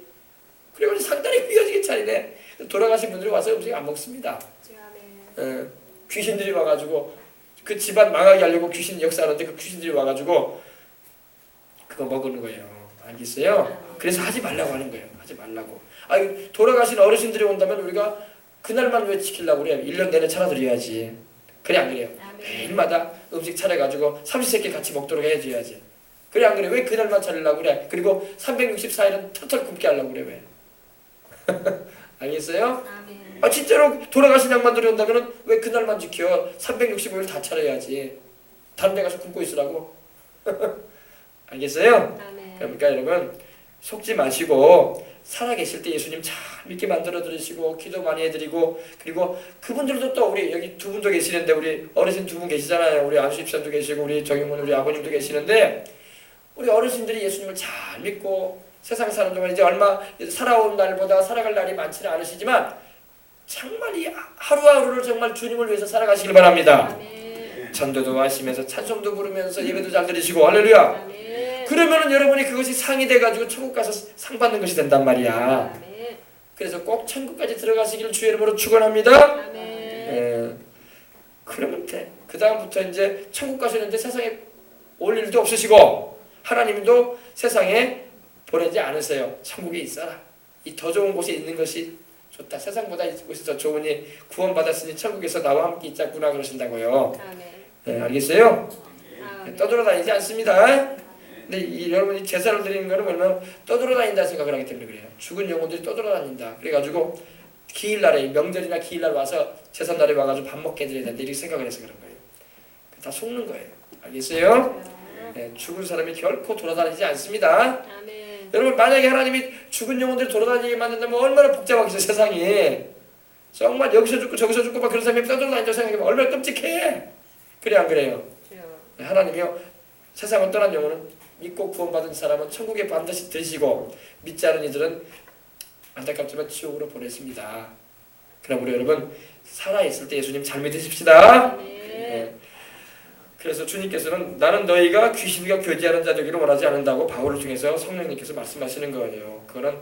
그래가지고 상다리 휘어지게 차리네. 돌아가신 분들이 와서 음식 안 먹습니다. 아멘. 귀신들이 와가지고 그 집안 망하게 하려고 귀신 역사하는데 그 귀신들이 와가지고 그거 먹는 거예요. 알겠어요? 그래서 하지 말라고 하는 거예요. 하지 말라고. 아니 돌아가신 어르신들이 온다면 우리가 그날만 왜 지키려고 그래? 1년 내내 차려드려야지. 그래 안 그래요? 매일마다 음식 차려가지고 삼시세끼 같이 먹도록 해줘야지. 그래 안 그래? 왜 그날만 차리려고 그래? 그리고 364일은 털털 굶게 하려고 그래 왜? 알겠어요? 아멘. 아 진짜로 돌아가신 양반들이 온다면 왜 그날만 지켜? 365일 다 차려야지. 다른 데 가서 굶고 있으라고. 알겠어요? 아멘. 그러니까 여러분 속지 마시고 살아계실 때 예수님 잘 믿게 만들어 드리시고 기도 많이 해드리고, 그리고 그분들도 또 우리 여기 두 분도 계시는데 우리 어르신 두 분 계시잖아요. 우리 안수 집사도 계시고 우리 정영문 우리 아버님도 계시는데 우리 어르신들이 예수님을 잘 믿고 세상 사는 동안 이제 얼마 살아온 날보다 살아갈 날이 많지는 않으시지만 정말 이 하루하루를 정말 주님을 위해서 살아가시길 바랍니다. 아멘. 전도도 하시면서 찬송도 부르면서 예배도 잘 드리시고 할렐루야. 아멘. 그러면은 여러분이 그것이 상이 돼가지고 천국 가서 상 받는 것이 된단 말이야. 아멘. 그래서 꼭 천국까지 들어가시기를 주의 이름으로 축원합니다. 아멘. 그러면 돼. 그 다음부터 이제 천국 가시는데 세상에 올 일도 없으시고 하나님도 세상에 보내지 않으세요. 천국에 있어라. 이 더 좋은 곳에 있는 것이 좋다. 세상보다 이곳이 더 좋으니 구원받았으니 천국에서 나와 함께 있자꾸나 그러신다고요. 아멘. 알겠어요? 아멘. 떠돌아다니지 않습니다. 근데 여러분이 제사를 드리는 거는 얼마나 떠돌아다닌다 생각을 하기 때문에 그래요. 죽은 영혼들이 떠돌아다닌다. 그래가지고 기일날에 명절이나 기일날 와서 제삿날에 와가지고 밥 먹게 해드려야 된다 이렇게 생각을 해서 그런 거예요. 다 속는 거예요. 알겠어요? 죽은 사람이 결코 돌아다니지 않습니다. 아멘. 여러분 만약에 하나님이 죽은 영혼들이 돌아다니게 만든다면 얼마나 복잡하겠어요 세상이. 정말 여기서 죽고 저기서 죽고 막 그런 사람이 떠돌아다닌다고 생각해보면 얼마나 끔찍해. 그래 안 그래요? 하나님이요 세상을 떠난 영혼은 믿고 구원받은 사람은 천국에 반드시 들으시고 믿지 않은 이들은 안타깝지만 지옥으로 보내십니다. 그러므로 여러분 살아있을 때 예수님 잘 믿으십시다. 아멘. 그래서 주님께서는 나는 너희가 귀신과 교제하는 자 되기를 원하지 않는다고 바울을 통해서 성령님께서 말씀하시는 거예요. 그거는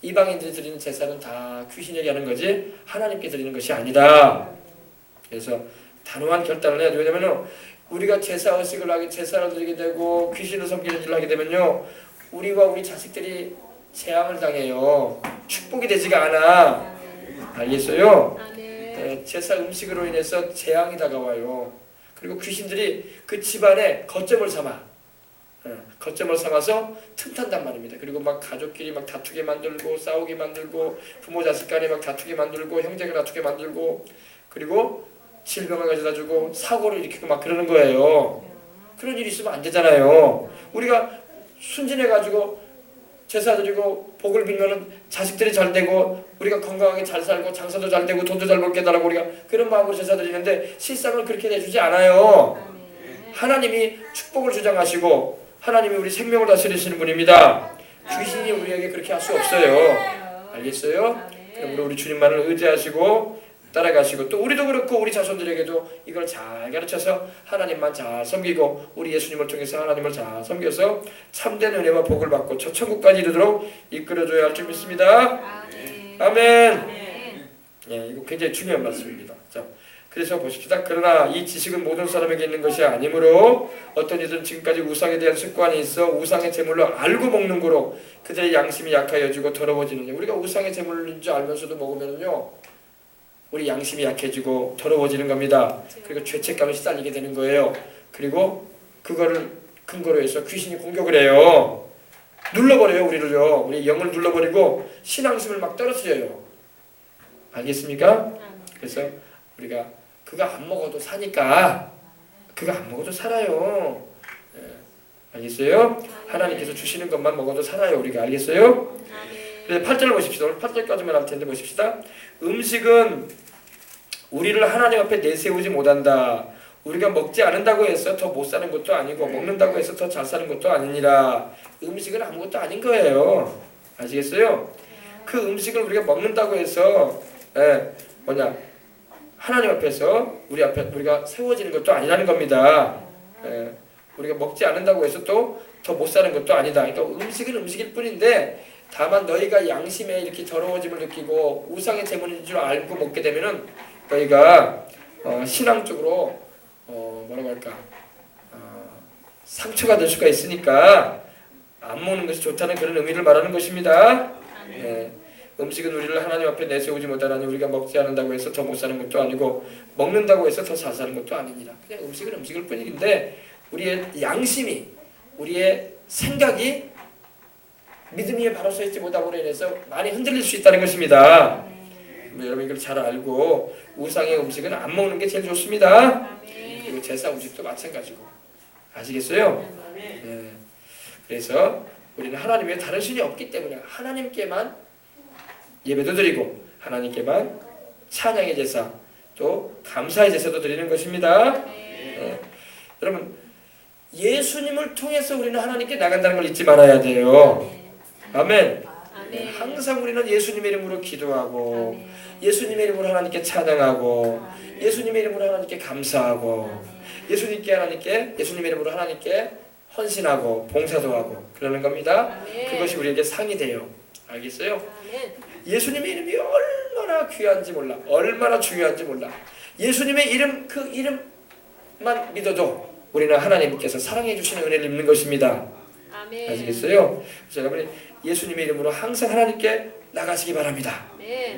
이방인들이 드리는 제사는 다 귀신에게 하는 거지 하나님께 드리는 것이 아니다. 그래서 단호한 결단을 해야 돼요. 왜냐면 우리가 제사의식을 하게 제사를 드리게 되고 귀신을 섬기는 일을 하게 되면요 우리와 우리 자식들이 재앙을 당해요. 축복이 되지가 않아. 알겠어요? 아멘. 제사 음식으로 인해서 재앙이 다가와요. 그리고 귀신들이 그 집안에 거점을 삼아서 틈탄단 말입니다. 그리고 막 가족끼리 막 다투게 만들고 싸우게 만들고 부모 자식 간에 막 다투게 만들고 형제가 다투게 만들고 그리고 질병을 가져다 주고 사고를 일으키고 막 그러는 거예요. 그런 일이 있으면 안 되잖아요. 우리가 순진해가지고 제사 드리고 복을 빌면은 자식들이 잘 되고 우리가 건강하게 잘 살고 장사도 잘 되고 돈도 잘 벌게 달라고 우리가 그런 마음으로 제사 드리는데 실상은 그렇게 내주지 않아요. 하나님이 축복을 주장하시고 하나님이 우리 생명을 다스리시는 분입니다. 귀신이 우리에게 그렇게 할 수 없어요. 알겠어요? 그러므로 우리 주님만을 의지하시고 따라가시고 또 우리도 그렇고 우리 자손들에게도 이걸 잘 가르쳐서 하나님만 잘 섬기고 우리 예수님을 통해서 하나님을 잘 섬겨서 참된 은혜와 복을 받고 저 천국까지 이르도록 이끌어줘야 할 줄 믿습니다. 아멘. 예, 이거 굉장히 중요한 말씀입니다. 자, 그래서 보십시다. 그러나 이 지식은 모든 사람에게 있는 것이 아니므로 어떤 이들은 지금까지 우상에 대한 습관이 있어 우상의 제물로 알고 먹는 거로 그들의 양심이 약하여지고 더러워지느냐. 우리가 우상의 제물인 줄 알면서도 먹으면요 우리 양심이 약해지고 더러워지는 겁니다. 그리고 죄책감에 시달리게 되는 거예요. 그리고 그거를 근거로 해서 귀신이 공격을 해요. 눌러버려요. 우리를요. 우리 영을 눌러버리고 신앙심을 막 떨어뜨려요. 알겠습니까? 그래서 우리가 그거 안 먹어도 사니까 그거 안 먹어도 살아요. 예. 알겠어요? 하나님께서 주시는 것만 먹어도 살아요. 우리가 알겠어요? 그래서 8절을 보십시다. 오늘 8절까지만 할 텐데 보십시다. 음식은 우리를 하나님 앞에 내세우지 못한다. 우리가 먹지 않는다고 해서 더 못 사는 것도 아니고 먹는다고 해서 더 잘 사는 것도 아니니라. 음식은 아무것도 아닌 거예요. 아시겠어요? 그 음식을 우리가 먹는다고 해서 하나님 앞에서 우리가 세워지는 것도 아니라는 겁니다. 우리가 먹지 않는다고 해서 또 더 못 사는 것도 아니다. 그러니까 음식은 음식일 뿐인데 다만 너희가 양심에 이렇게 더러워짐을 느끼고 우상의 제물인 줄 알고 먹게 되면은 너희가 신앙적으로 뭐라고 할까 상처가 될 수가 있으니까 안 먹는 것이 좋다는 그런 의미를 말하는 것입니다. 음식은 우리를 하나님 앞에 내세우지 못하나니 우리가 먹지 않는다고 해서 더 못 사는 것도 아니고 먹는다고 해서 더 잘 사는 것도 아니니라. 그냥 음식은 음식일 뿐인데 우리의 양심이 우리의 생각이 믿음 위에 바로 서 있지 못함으로 인해서 많이 흔들릴 수 있다는 것입니다. 여러분 이걸 잘 알고 우상의 음식은 안 먹는 게 제일 좋습니다. 그리고 제사 음식도 마찬가지고 아시겠어요? 네. 그래서 우리는 하나님 외에 다른 신이 없기 때문에 하나님께만 예배도 드리고 하나님께만 찬양의 제사 또 감사의 제사도 드리는 것입니다. 여러분 예수님을 통해서 우리는 하나님께 나간다는 걸 잊지 말아야 돼요. 아멘. 항상 우리는 예수님의 이름으로 기도하고 예수님의 이름으로 하나님께 찬양하고 예수님의 이름으로 하나님께 감사하고 예수님의 이름으로 하나님께 헌신하고 봉사도 하고 그러는 겁니다. 그것이 우리에게 상이 돼요. 알겠어요? 예수님의 이름이 얼마나 귀한지 몰라. 얼마나 중요한지 몰라. 예수님의 이름 그 이름만 믿어도 우리는 하나님께서 사랑해 주시는 은혜를 입는 것입니다. 아시겠어요? 그래서 여러분이 예수님의 이름으로 항상 하나님께 나가시기 바랍니다.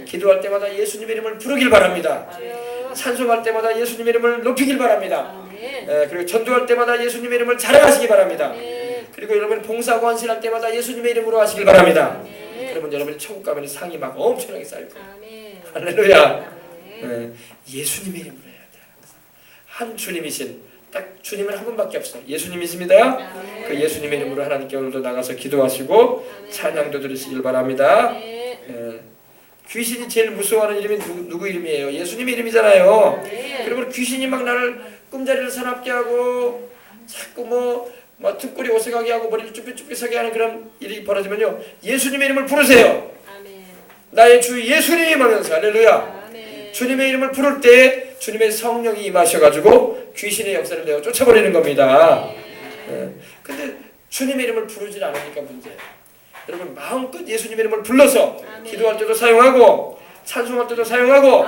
기도할 때마다 예수님의 이름을 부르길 바랍니다. 찬송할 때마다 예수님의 이름을 높이길 바랍니다. 그리고 전도할 때마다 예수님의 이름을 자랑하시기 바랍니다. 그리고 여러분 봉사하고 헌신할 때마다 예수님의 이름으로 하시길 바랍니다. 그러면 여러분이 천국 가면 상이 막 엄청나게 쌓일 거예요. 할렐루야. 예수님의 이름으로 해야 돼요. 한 주님이신 딱 주님은 한 분밖에 없어요. 예수님이십니다. 그 예수님의 이름으로 하나님께 오늘도 나가서 기도하시고 찬양도 드리시길 바랍니다. 귀신이 제일 무서워하는 이름이 누구 이름이에요? 예수님의 이름이잖아요. 그러면 귀신이 막 나를 꿈자리를 사납게 하고 자꾸 뭐 등골이 오색하게 하고 머리를 쭈뼛쭈뼛하게 하는 그런 일이 벌어지면요 예수님의 이름을 부르세요. 나의 주 예수님 하면서 할렐루야. 주님의 이름을 부를 때 주님의 성령이 임하셔가지고 귀신의 역사를 내어 쫓아버리는 겁니다. 근데 주님의 이름을 부르질 않으니까 문제예요. 여러분 마음껏 예수님의 이름을 불러서 기도할 때도 사용하고 찬송할 때도 사용하고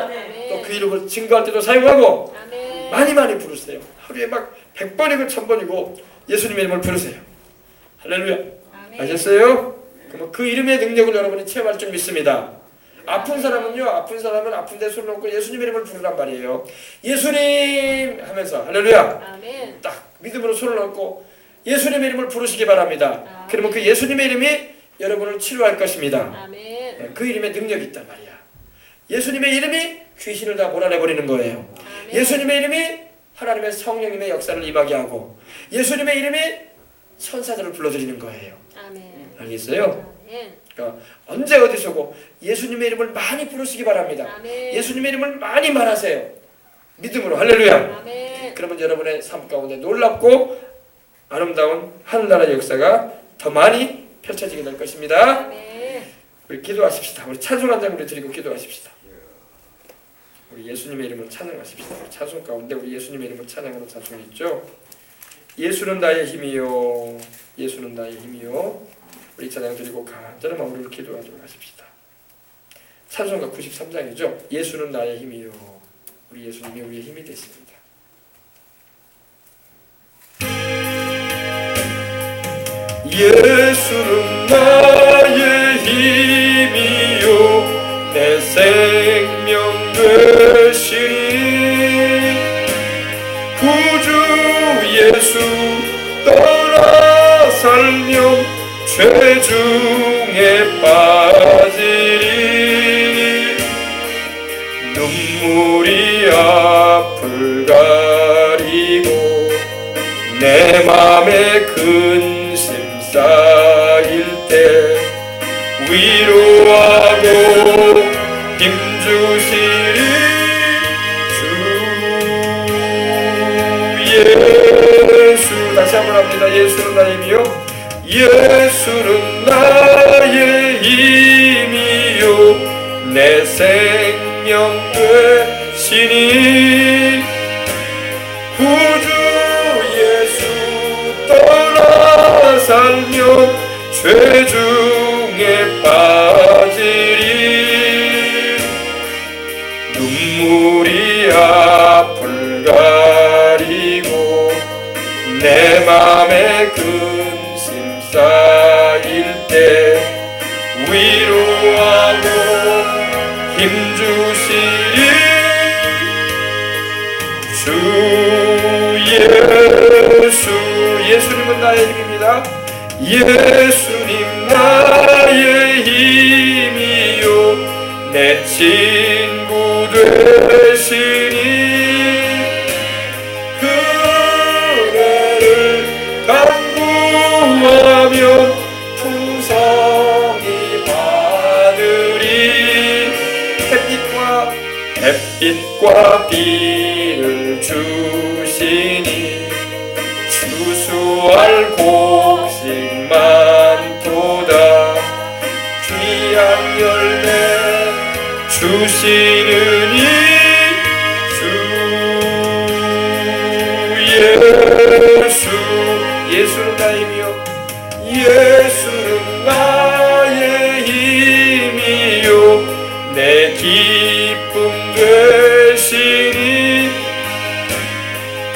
또 그 이름을 증거할 때도 사용하고 많이 부르세요. 하루에 막 100번이고 1000번이고 예수님의 이름을 부르세요. 할렐루야. 아셨어요? 그럼 그 이름의 능력을 여러분이 체험할 줄 믿습니다. 아픈 사람은 아픈데 손을 놓고 예수님 이름을 부르란 말이에요. 예수님 하면서 할렐루야. 딱 믿음으로 손을 놓고 예수님의 이름을 부르시기 바랍니다. 그러면 그 예수님의 이름이 여러분을 치료할 것입니다. 그 이름에 능력이 있단 말이야. 예수님의 이름이 귀신을 다 몰아내버리는 거예요. 예수님의 이름이 하나님의 성령님의 역사를 임하게 하고 예수님의 이름이 천사들을 불러들이는 거예요. 알겠어요? 그러니까 언제 어디서고 예수님의 이름을 많이 부르시기 바랍니다. 예수님의 이름을 많이 말하세요. 믿음으로 할렐루야. 그러면 여러분의 삶 가운데 놀랍고 아름다운 하늘나라의 역사가 더 많이 펼쳐지게 될 것입니다. 우리 기도하십시다. 우리 찬송 한 장 우리 드리고 기도하십시다. 우리 예수님의 이름으로 찬양하십시다. 우리 찬송 가운데 우리 예수님의 이름으로 찬양하는 찬송이 있죠. 예수는 나의 힘이요, 예수는 나의 힘이요. 우리 찬양 드리고 간절한 마음으로 기도하도록 하십시다. 찬송가 93장이죠. 예수는 나의 힘이요, 우리 예수님이 우리의 힘이 되십니다. 예수는 나의 힘이요, 내 생명 되시니 구주 예수 떠나 살면 죄중에 빠지리 눈물이 앞을 가리고 내 맘에 근심 쌓일 때 위로하고 힘주시리 주 예수. 다시 한번 합니다. 예수는 나의 힘이요, 예수는 나의 힘이요, 내 생명 되시니 구주 예수 떠나 살면 죄중에 빠지리 눈물이 앞을 가리고 내 맘에 근심 쌓일 때 위로하고 힘주시리 주 예수. 예수님은 나의 힘입니다. 예수님 나의 힘이요, 내 친구 되시니 그대를 간구하면 풍성히 받으리 햇빛과 비를 주시니 추수할 곡식만 도다 귀한 열매 주시느니 주 예수. 예수는 나의 힘이요, 예수는 나의 힘이요, 내 기쁨 되시니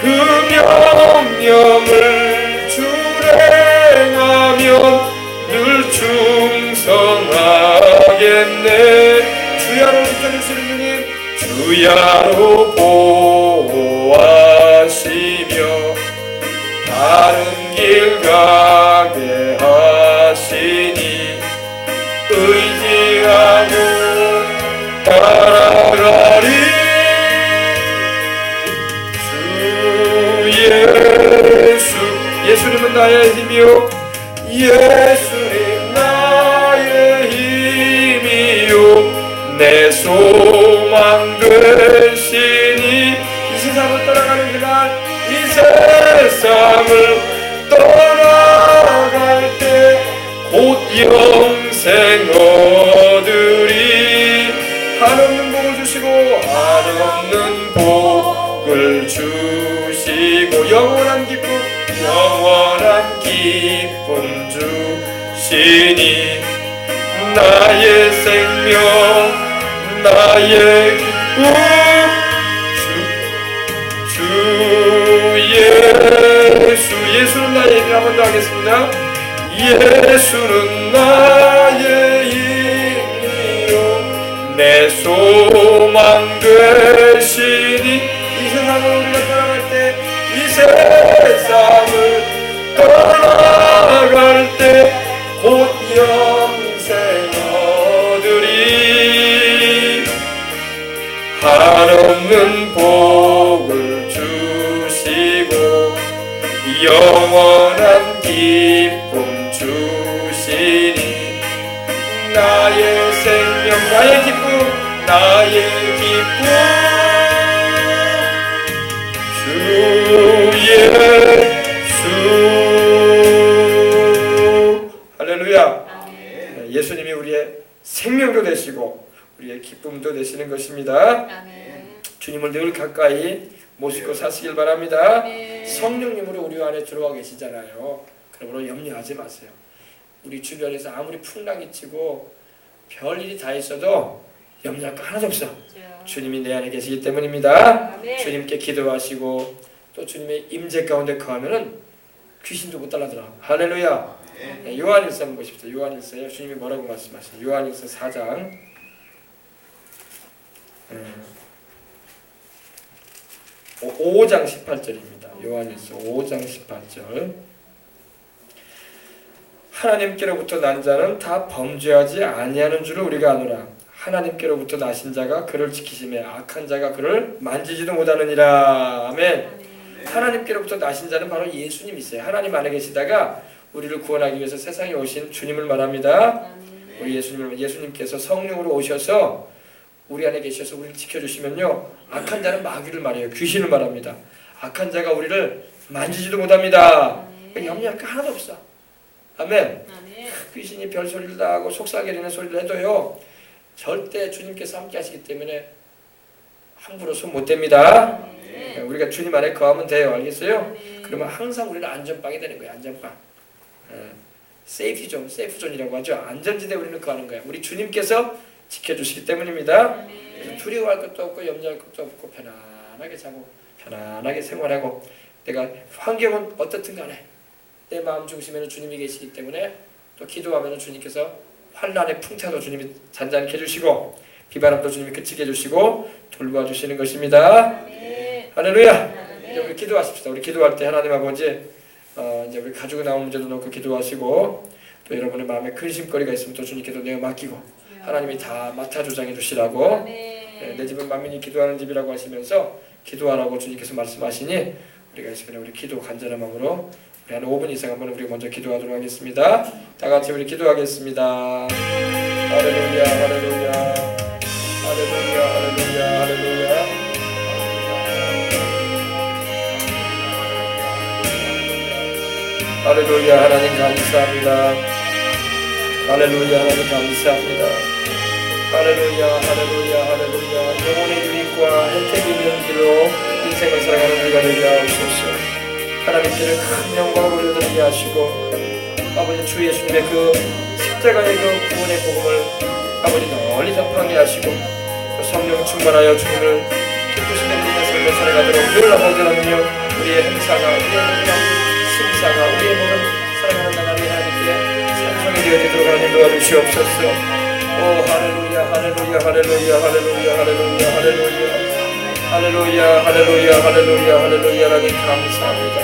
그 명령을 준행하면 늘 충성하겠네. 주야로 지켜주시는 주님, 주야로 보호하시며 다른 길 가게 하시니 의지하고 따라가리 주 예수. 예수님은 나의 힘이요, 예수님 나의 힘이요, 내 소망 되시니 이 세상을 떠나가는 그날, 이 세상을 떠나갈 때 곧 영생 얻으리 한없는 복을 주시고 한없는 복을 주시고 영원한 기쁨 주시니 나의 생명 나의 기쁨 주 예수. 예수는 나의 힘이 한 번 더 하겠습니다. 예수는 나의 힘이요 내 소망 되시니 이 세상을 우리가 떠나갈 때 이 세상을 떠나갈 때 곧 영생 얻으리 한없는 복을 주시고 영원한 기쁨 주시니 나의 생명 나의 기쁨 나의 기쁨 주 예수. 할렐루야. 예수님이 우리의 생명도 되시고 우리의 기쁨도 되시는 것입니다. 아멘. 주님을 늘 가까이 모시고 사시길 바랍니다. 아멘. 성령님으로 우리 안에 들어와 계시잖아요. 그러므로 염려하지 마세요. 우리 주변에서 아무리 풍랑이 치고 별일이 다 있어도 염려할 거 하나도 없어. 그렇죠. 주님이 내 안에 계시기 때문입니다. 아멘. 주님께 기도하시고 또 주님의 임재 가운데 거하면은 귀신도 못 따라들어. 할렐루야. 네, 요한일서 한번 보십시오. 요한일서에 주님이 뭐라고 말씀하시죠? 요한일서 4장 5장 18절입니다. 요한일서 5장 18절. 하나님께로부터 난 자는 다 범죄하지 아니하는 줄을 우리가 아노라. 하나님께로부터 나신 자가 그를 지키심에 악한 자가 그를 만지지도 못하느니라. 아멘. 아멘. 하나님께로부터 나신 자는 바로 예수님이세요. 하나님 안에 계시다가 우리를 구원하기 위해서 세상에 오신 주님을 말합니다. 아멘. 우리 예수님께서 성령으로 오셔서 우리 안에 계셔서 우리를 지켜주시면요, 악한 자는 마귀를 말해요. 귀신을 말합니다. 악한 자가 우리를 만지지도 못합니다. 아멘. 염려할 거 하나도 없어. 아멘. 아멘. 귀신이 별소리를 다 하고 속삭이는 소리를 해도요, 절대 주님께서 함께 하시기 때문에 함부로 손 못 댑니다. 아멘. 우리가 주님 안에 거하면 돼요. 알겠어요? 아멘. 그러면 항상 우리는 안전빵이 되는 거예요. 안전빵. 세이프 존이라고 하죠. 안전지대 우리는 거하는 거예요. 우리 주님께서 지켜주시기 때문입니다. 그래서 두려워할 것도 없고 염려할 것도 없고 편안하게 자고 편안하게 생활하고, 내가 환경은 어떻든 간에 내 마음 중심에는 주님이 계시기 때문에 또 기도하면 주님께서 환난의 풍차도 주님이 잔잔케 해주시고 비바람도 주님이 그치게 해주시고 돌보아 주시는 것입니다. 아멘. 할렐루야. 이제 우리 기도하십시다. 우리 기도할 때 하나님 아버지, 이제 우리 가족에 나온 문제도 놓고 기도하시고, 또 여러분의 마음에 근심거리가 있으면 또 주님께도 내어 맡기고 하나님이 다 맡아 주장해 주시라고, 아멘. 내 집은 만민이 기도하는 집이라고 하시면서 기도하라고 주님께서 말씀하시니, 우리가 이 시간에 우리 기도 간절한 마음으로 우리 한 5분 이상 한번 우리 먼저 기도하도록 하겠습니다. 다 같이 우리 기도하겠습니다. 할렐루야, 할렐루야, 할렐루야, 할렐루야, 할렐루야. 할렐루야. 하나님 감사합니다. 할렐루야. 하나님 감사합니다. 할렐루야, 할렐루야, 할렐루야. 영혼의 유익과 혜택이 있는 길로 인생을 살아가는 우리가 되게 하옵소서. 하나님께는 큰 영광을 올려드리게 하시고, 아버지 주 예수님의 그 십자가의 그 구원의 복음을 아버지 널리 전파하게 하시고, 또 성령 충만하여 주님을 기쁘시는 믿음의 삶을 살아가도록 늘 아버지 하나님여, 우리의 행사가, 우리의 심사가, 우리의 모든 살아가는 나날이 하나님께 찬송이 되어지도록 하나님 도와주시옵소서. 오 할렐루야, 할렐루야, 할렐루야, 할렐루야, 할렐루야, 할렐루야. 할렐루야, 할렐루야, 할렐루야, 할렐루야. 하나님 감사합니다.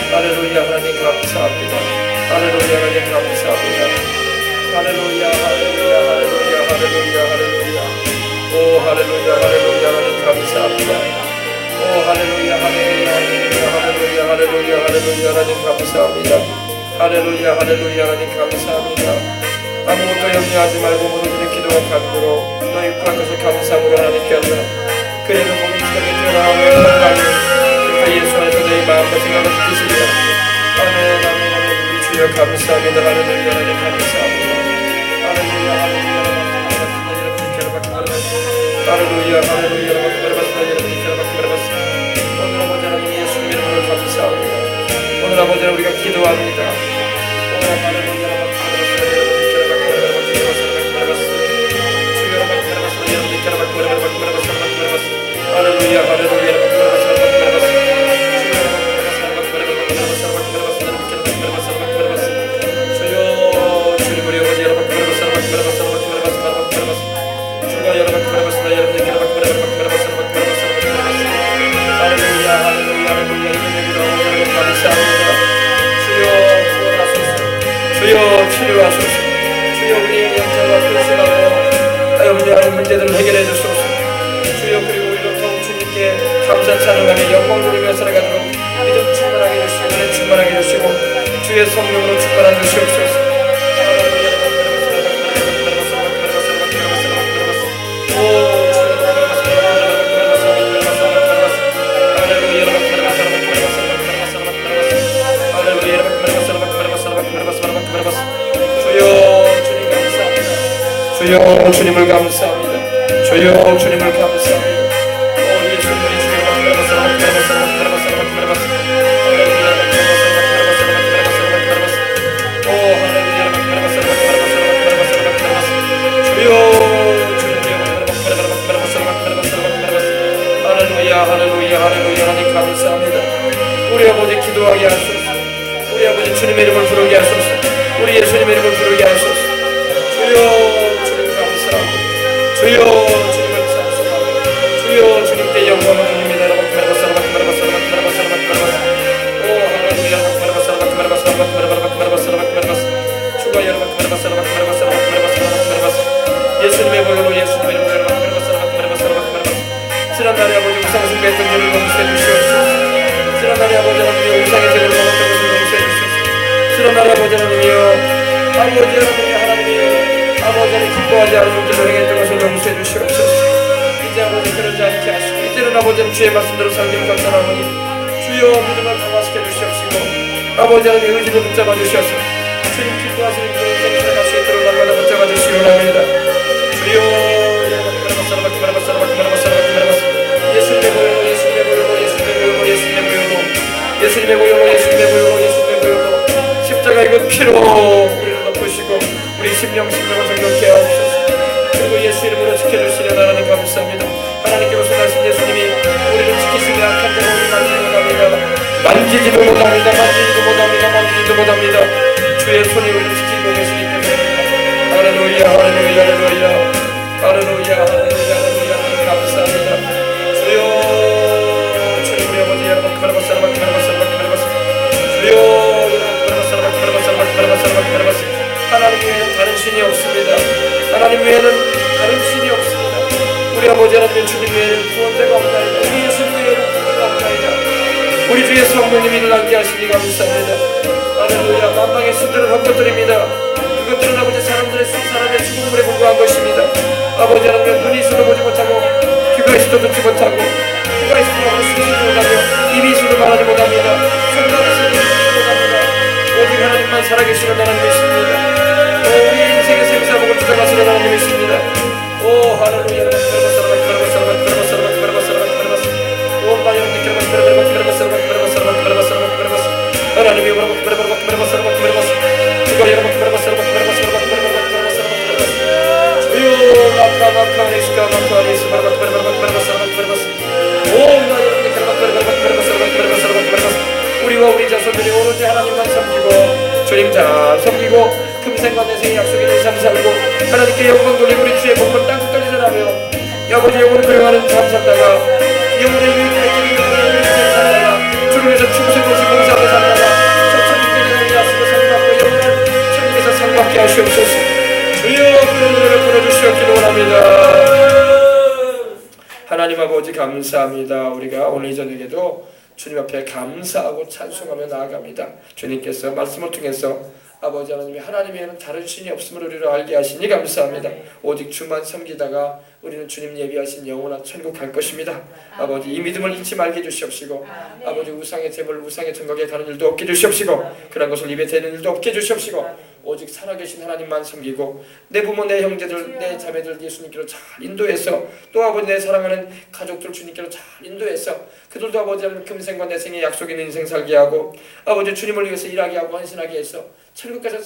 할렐루야, 하나님 감사합니다. 할렐루야, 하나님 감사합니다. 할렐루야, 할렐루야, 할렐루야, 할렐루야, 할렐루야. 오 할렐루야, 할렐루야, 하나님 감사합니다. 오 할렐루야, 할렐루야, 할렐루야, 할렐루야, 할렐루야, 할렐루야, 하나님 감사합니다. 할렐루야, 할렐루야, 하나님 감사합니다. 아무것도 염려하지 말고 모든 기도와 간구로 너희 구한 것을 감사함으로 하나님께 하라. 그래도 모든 시간에 뛰어나오며 건강히 그러니까 예수 안에서 너희 마음과 생각을 지키시리라. 아멘, 아멘, 아멘. 우리 주여 감사합니다. 할렐루야, 하나님 감사합니다. 할렐루야, 할렐루야, 할렐루야, 할렐루야. 오늘 아버지 하나님 예수님 이름으로 감사합니다. 오늘 아버지 우리가 기도합니다. 오 할렐루야. 할렐루야, 할렐루야. 주여, 주님 우리 아버지 여러분 주가 여러분 할렐루야, 할렐루야, 할렐루야. 이름으로 감사합니다. 주여 구원하소서. 주여 치료하소서. 주여 우리의 영적과 근심하고 염려하는 문제들을 해결해 주소서. 주여 그리고 우리로 더욱 주님께 감사 찬양하며 영광 돌리며 살아가도록 믿음 충만하게 해주시고 은혜 충만하게 해주시고 주의 성령으로 충만하게 주시옵소서. 주여 주님 감사합니다. 주여 주여 주님을 감사합니다. 주여 주님을 감사합니다. 오 예수님 우리 주여 할렐루야 할렐루야 하나님 감사합니다. 우리 아버지 기도하게 하소서. 우리 아버지 주님의 이름을 부르게 하소서. 우리 예수님의 이름을 부르게 하소서. 주여 주님 감사합니다. 주여 주님을 찬송합니다. 주여 주님께 영광을 드립니다. 오 할렐루야 예수님의 보혈로 예수님의 이름으로 지난 날에 아버지 우상 숭배했던 죄를 용서해 주시옵소서. 지난 날에 아버지 하나님의 우상의 죄를 먹었던 것을 용서해 주시옵소서. 지난 날에 아버지 하나님의 아버지 하나님의 기뻐하지 않는 길로 행했던 것을 용서해 주시옵소서. 이제 아버지 그러지 않게 하시고 이제는 아버지 주의 말씀대로 살기를 감사하오니 주여 믿음을 강화시켜 주시옵시고 아버지 하나님의 의지를 붙잡아 주셔서 주님 기뻐하시는 그 인생을 살아갈 수 있도록 날마다 붙잡아 주시옵나이다. 주여 예수님의 보혈로 예수님의 보혈로 예수님의 보혈로 예수님의 보혈로 예수님의 보혈로 예수님의 보혈로 예수님의 보혈로 십자가의 그 피로 우리를 덮으시고 우리 심령을 정결케 하옵소서. 그리고 예수 이름으로 지켜주시려 하나님 감사합니다. 하나님께서 선하신 예수님이 우리를 지키시며 악한 자가 우리 만지지도 못합니다. 만지지도 못합니다. 주의 손이 우리를 지키고 계시기 때문입니다. 할렐루야 할렐루야 할렐루야 할렐루야 할렐루야 감사합니다. 주여 주님 우리 아버지 여러분 주여 하나님 외에는 다른 신이 없습니다. 하나님 외에는 다른 신이 없습니다. 우리 아버지 하나님 주님 외에는 구원자가 없나이다. 우리 예수님 외에는 구원자가 없나이다. 우리 주의 성령님이 일어나게 하시니 감사합니다. 할렐루야 만방의 신들을 헛것드립니다. 그것들은 아버지 사람의 죽음물에 불과한 것입니다. 아버지 하나님 눈이 있어도 보지 못하고 귀가 있어도 듣지 못하고 코가 있어도 숨쉬지 못하며 입이 있어도 말하지 못합니다. 손가락이 있어도 듣지 못합니다. 오직 하나님만 살아계시는 하나님이십니다. 우리 인생의 생사복을 주장하시는 하나님이십니다. 오 할렐루야 하나님이 우리와 우리 자손들이 오로지 하나님만 섬기고 주님 잘 섬기고 금생과 내생의 약속이 된 삶 살고 하나님께 영광 돌리고 우리 주의 복을 땅끝까지 전하며 아버지 영혼을 그려가는 삶 살다가 영혼의 유익한 길을 살다가 주를 위해서 충성없이 봉사하며 살다가 저 천국에 나서고 상받고 영혼을 천국에서 상받게 하시옵소서. 주여 그의 노래를 불러주시옵기를 원합니다. 하나님 아버지 감사합니다. 우리가 오늘 이 저녁에도 주님 앞에 감사하고 찬송하며 나아갑니다. 주님께서 말씀을 통해서 아버지 하나님이 하나님 외에는 다른 신이 없음을 우리를 알게 하시니 감사합니다. 오직 주만 섬기다가 우리는 주님 예비하신 영원한 천국 갈 것입니다. 아버지 이 믿음을 잊지 말게 해주시옵시고 아버지 우상의 재물 우상의 천국에 가는 일도 없게 해주시옵시고 그런 것을 입에 대는 일도 없게 해주시옵시고 오직 살아계신 하나님만 섬기고 내 부모 내 형제들 내 자매들 예수님께로 잘 인도해서 또 아버지 내 사랑하는 가족들 주님께로 잘 인도해서 그들도 아버지 하나님 금생과 내생의 약속 있는 인생 살게 하고 아버지 주님을 위해서 일하게 하고 헌신하게 해서 천국까지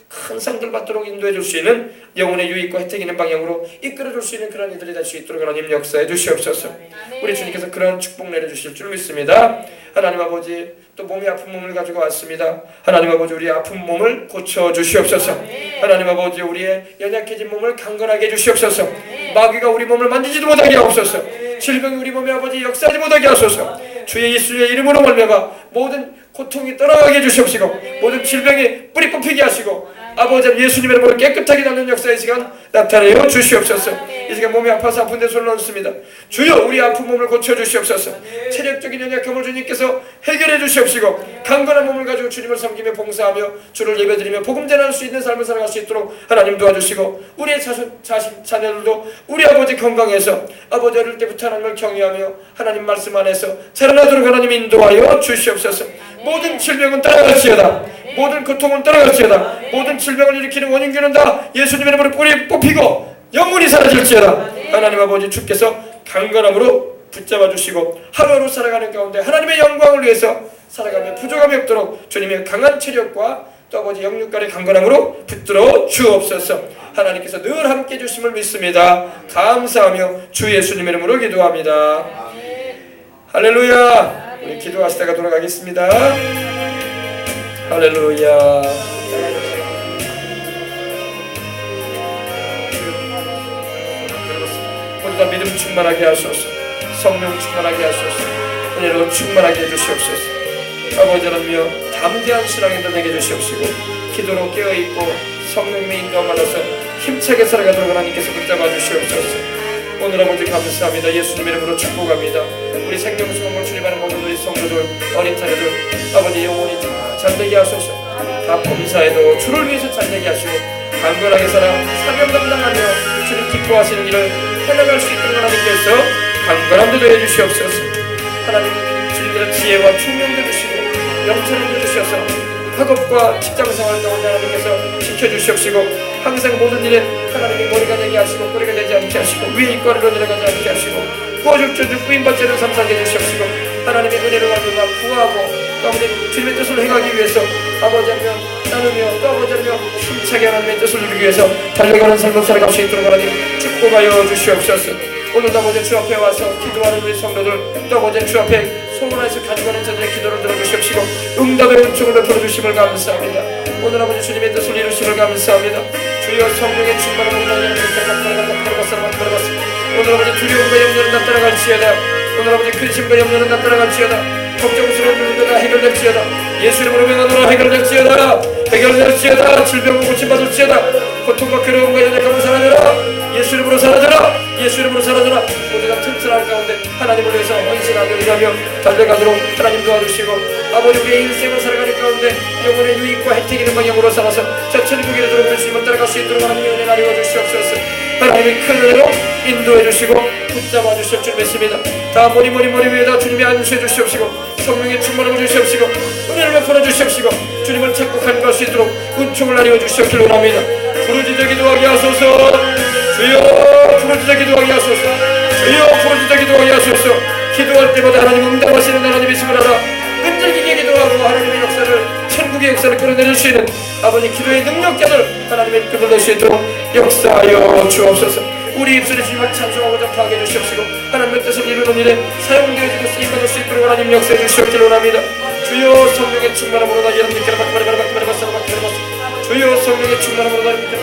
큰 상들 받도록 인도해 줄 수 있는 영혼의 유익과 혜택 있는 방향으로 이끌어 줄 수 있는 그런 이들이 될 수 있도록 하나님 역사해 주시옵소서. 우리 주님께서 그런 축복 내려주실 줄 믿습니다. 하나님 아버지 또 몸이 아픈 몸을 가지고 왔습니다. 하나님 아버지 우리 아픈 몸을 고쳐 주시옵소서. 하나님 아버지 우리의 연약해진 몸을 강건하게 해주시옵소서. 마귀가 우리 몸을 만지지도 못하게 하옵소서. 질병이 우리 몸에 아버지 역사하지 못하게 하소서. 주의 예수의 이름으로 말미암아 모든 고통이 떠나가게 해주시옵시고 모든 질병이 뿌리 뽑히게 하시고 아버지 예수님의 이름으로 깨끗하게 낫는 역사의 시간 나타내어 주시옵소서. 이 시간 몸이 아파서 아픈 데 손을 얹습니다. 주여 우리 아픈 몸을 고쳐주시옵소서. 체력적인 연약함을 주님께서 해결해 주시옵시고 강건한 몸을 가지고 주님을 섬기며 봉사하며 주를 예배드리며 복음 전할 수 있는 삶을 살아갈 수 있도록 하나님 도와주시고 우리의 자식 자녀들도 우리 아버지 건강해서 아버지 어릴 때부터 하나님을 경외하며 하나님 말씀 안에서 자라나도록 하나님 인도하여 주시옵소서. 모든 질병은 떠나갈지어다. 모든 고통은 떠나갈지어다. 모든 질병을 일으키는 원인균은 다 예수님의 이름으로 뿌리 뽑히고 영원히 사라질지어다. 하나님 아버지, 주께서 강건함으로 붙잡아 주시고 하루하루 살아가는 가운데 하나님의 영광을 위해서 살아가며 부족함이 없도록 주님의 강한 체력과 또 아버지 영육간의 강건함으로 붙들어 주옵소서. 하나님께서 늘 함께 해주심을 믿습니다. 감사하며 주 예수님의 이름으로 기도합니다. 할렐루야. 우리 기도하시다가 돌아가겠습니다. 할렐루야. 우리가 믿음 충만하게 하소서. 성령 충만하게 하소서. 은혜로 충만하게 해주시옵소서. 아버지 하나님여, 담대한 신앙인들 되게 해주시옵시고 기도로 깨어있고 성령의 인도함 받아서 힘차게 살아가도록 하나님께서 붙잡아 주시옵소서. 오늘 아버지 감사합니다. 예수님 이름으로 축복합니다. 우리 생명수공을 주님하는 모든 우리 성도들, 어린 자녀들 아버지 영혼이 다 잘되게 하소서. 다 범사에도 주를 위해서 잘되게 하시고 강건하게 살아 사명 감당하며 주님 기뻐하시는 일을 해나갈 수 있도록 하나님께서 강건함도 더해 주시옵소서. 하나님 주님께서 지혜와 총명도 주시고 영천을 주셔서 학업과 직장생활 가운데 하나님께서 지켜주시옵시고 항상 모든 일에 하나님이 머리가 되게 하시고 꼬리가 되지 않게 하시고 위에 이거리로 내려가지 않게 하시고 구워줄줄 꾸임받지 않은 삶 살게 해주시옵시고 하나님의 은혜를 받으며 구하고 또 아버지 주님의 뜻을 행하기 위해서 아버지 하며 나누며 또 아버지 하며 힘차게 하나님의 뜻을 이루기 위해서 달려가는 삶을 살아갈 수 있도록 하나님 축복하여 주시옵소서. 오늘도 아버지 주 앞에 와서 기도하는 우리 성도들 또 아버지 주 앞에 소원해서 가져가는 자들의 기도를 들어주시옵시고 응답의 은총을 베풀어 주심을 감사합니다. 오늘 아버지 주님의 뜻을 이루심을 감사합니다. 주여 성령의 충만함으로 오늘 아버지 두려움과 염려는 다 따라갈지어다. 오늘 아버지 근심과 염려는 다 따라갈지어다. 걱정스러운 문제가 해결될지어다. 예수 이름으로 명하노라. 해결될지어다. 해결될지어다. 질병을 고침받을지어다. 고통과 괴로움과 연약함을 사라져라. 예수 이름으로 사라져라. 예수 이름으로 사라져라. 모두가 튼튼한 가운데 하나님을 위해서 헌신하며 일하며 달려가도록 하나님 도와주시고 아버지 우리의 인생을 살아가는 가운데 영혼의 유익과 혜택 있는 방향으로 살아서 저 천국에 이르도록 주님을 따라갈 수 있도록 하나님의 은혜를 나누어 주시옵소서. 하나님의 큰 은혜로 인도해 주시고 붙잡아 주실 줄 믿습니다. 다 머리 위에다 주님이 안수해 주시옵시고 성령의 충만함을 주시옵시고 은혜를 베풀어 주시옵시고 주님을 찾고 간구할 수 있도록 은총을 나누어 주시옵기를 원합니다. 부르짖어 기도하게 하소서. 주여 부르짖어 기도하게 하소서. 주여 부르짖어 기도하게 하소서. 기도할 때마다 하나님 응답하시는 하나님이심을 알아 끈질기게 기도하고 하나님의 역사를 천국의 역사를 끌어내릴 수 있는 아버지 기도의 능력자들 하나님의 끌어낼 수 있도록 역사하여 주옵소서. 우리 입술에 주님을 찬송하고 전파하게 해주시옵시고 하나님의 뜻을 이루는 일에 사용되어지고 쓰임받을 수 있도록 하나님 역사해 주시옵기를 원합니다. 주여 성령의 충만함으로 나 여러분께 주여 성령의 충만함으로 나 여러분께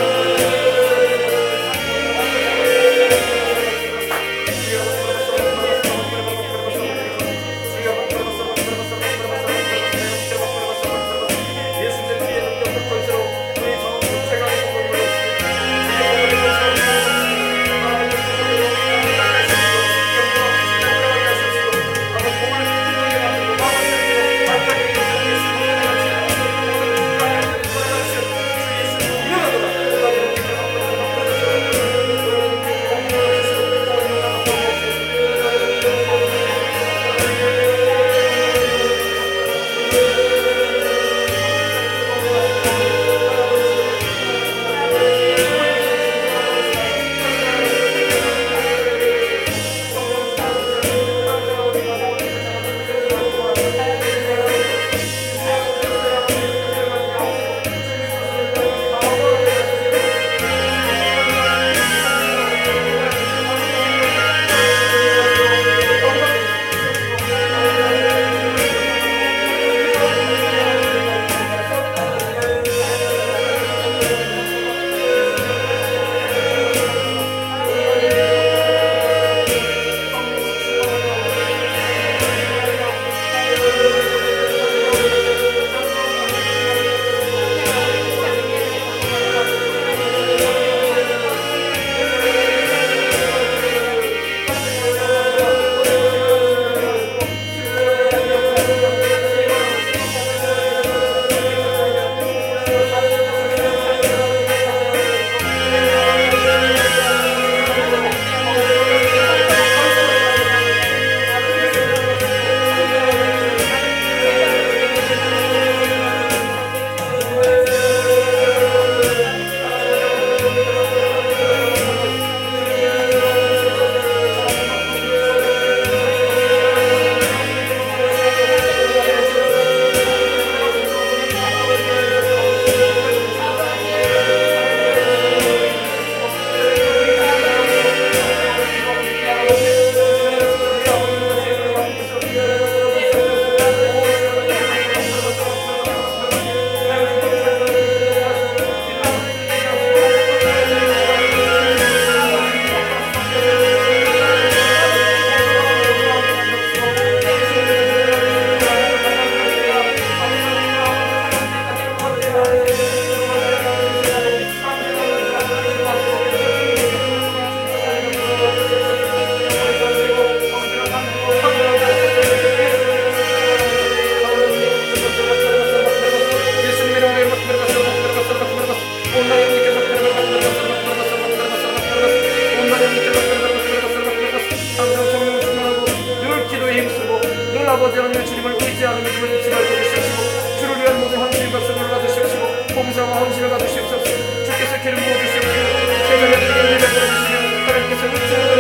하나님의 주님 지발 주시옵시고 주를 위한 모든 헌신과 선물을 받으시옵시고 봉사와 헌신을 받으시옵소서. 주께서 기름 부어 주시옵시고 제자들에게 은혜를 베풀어 주시며 하나님께서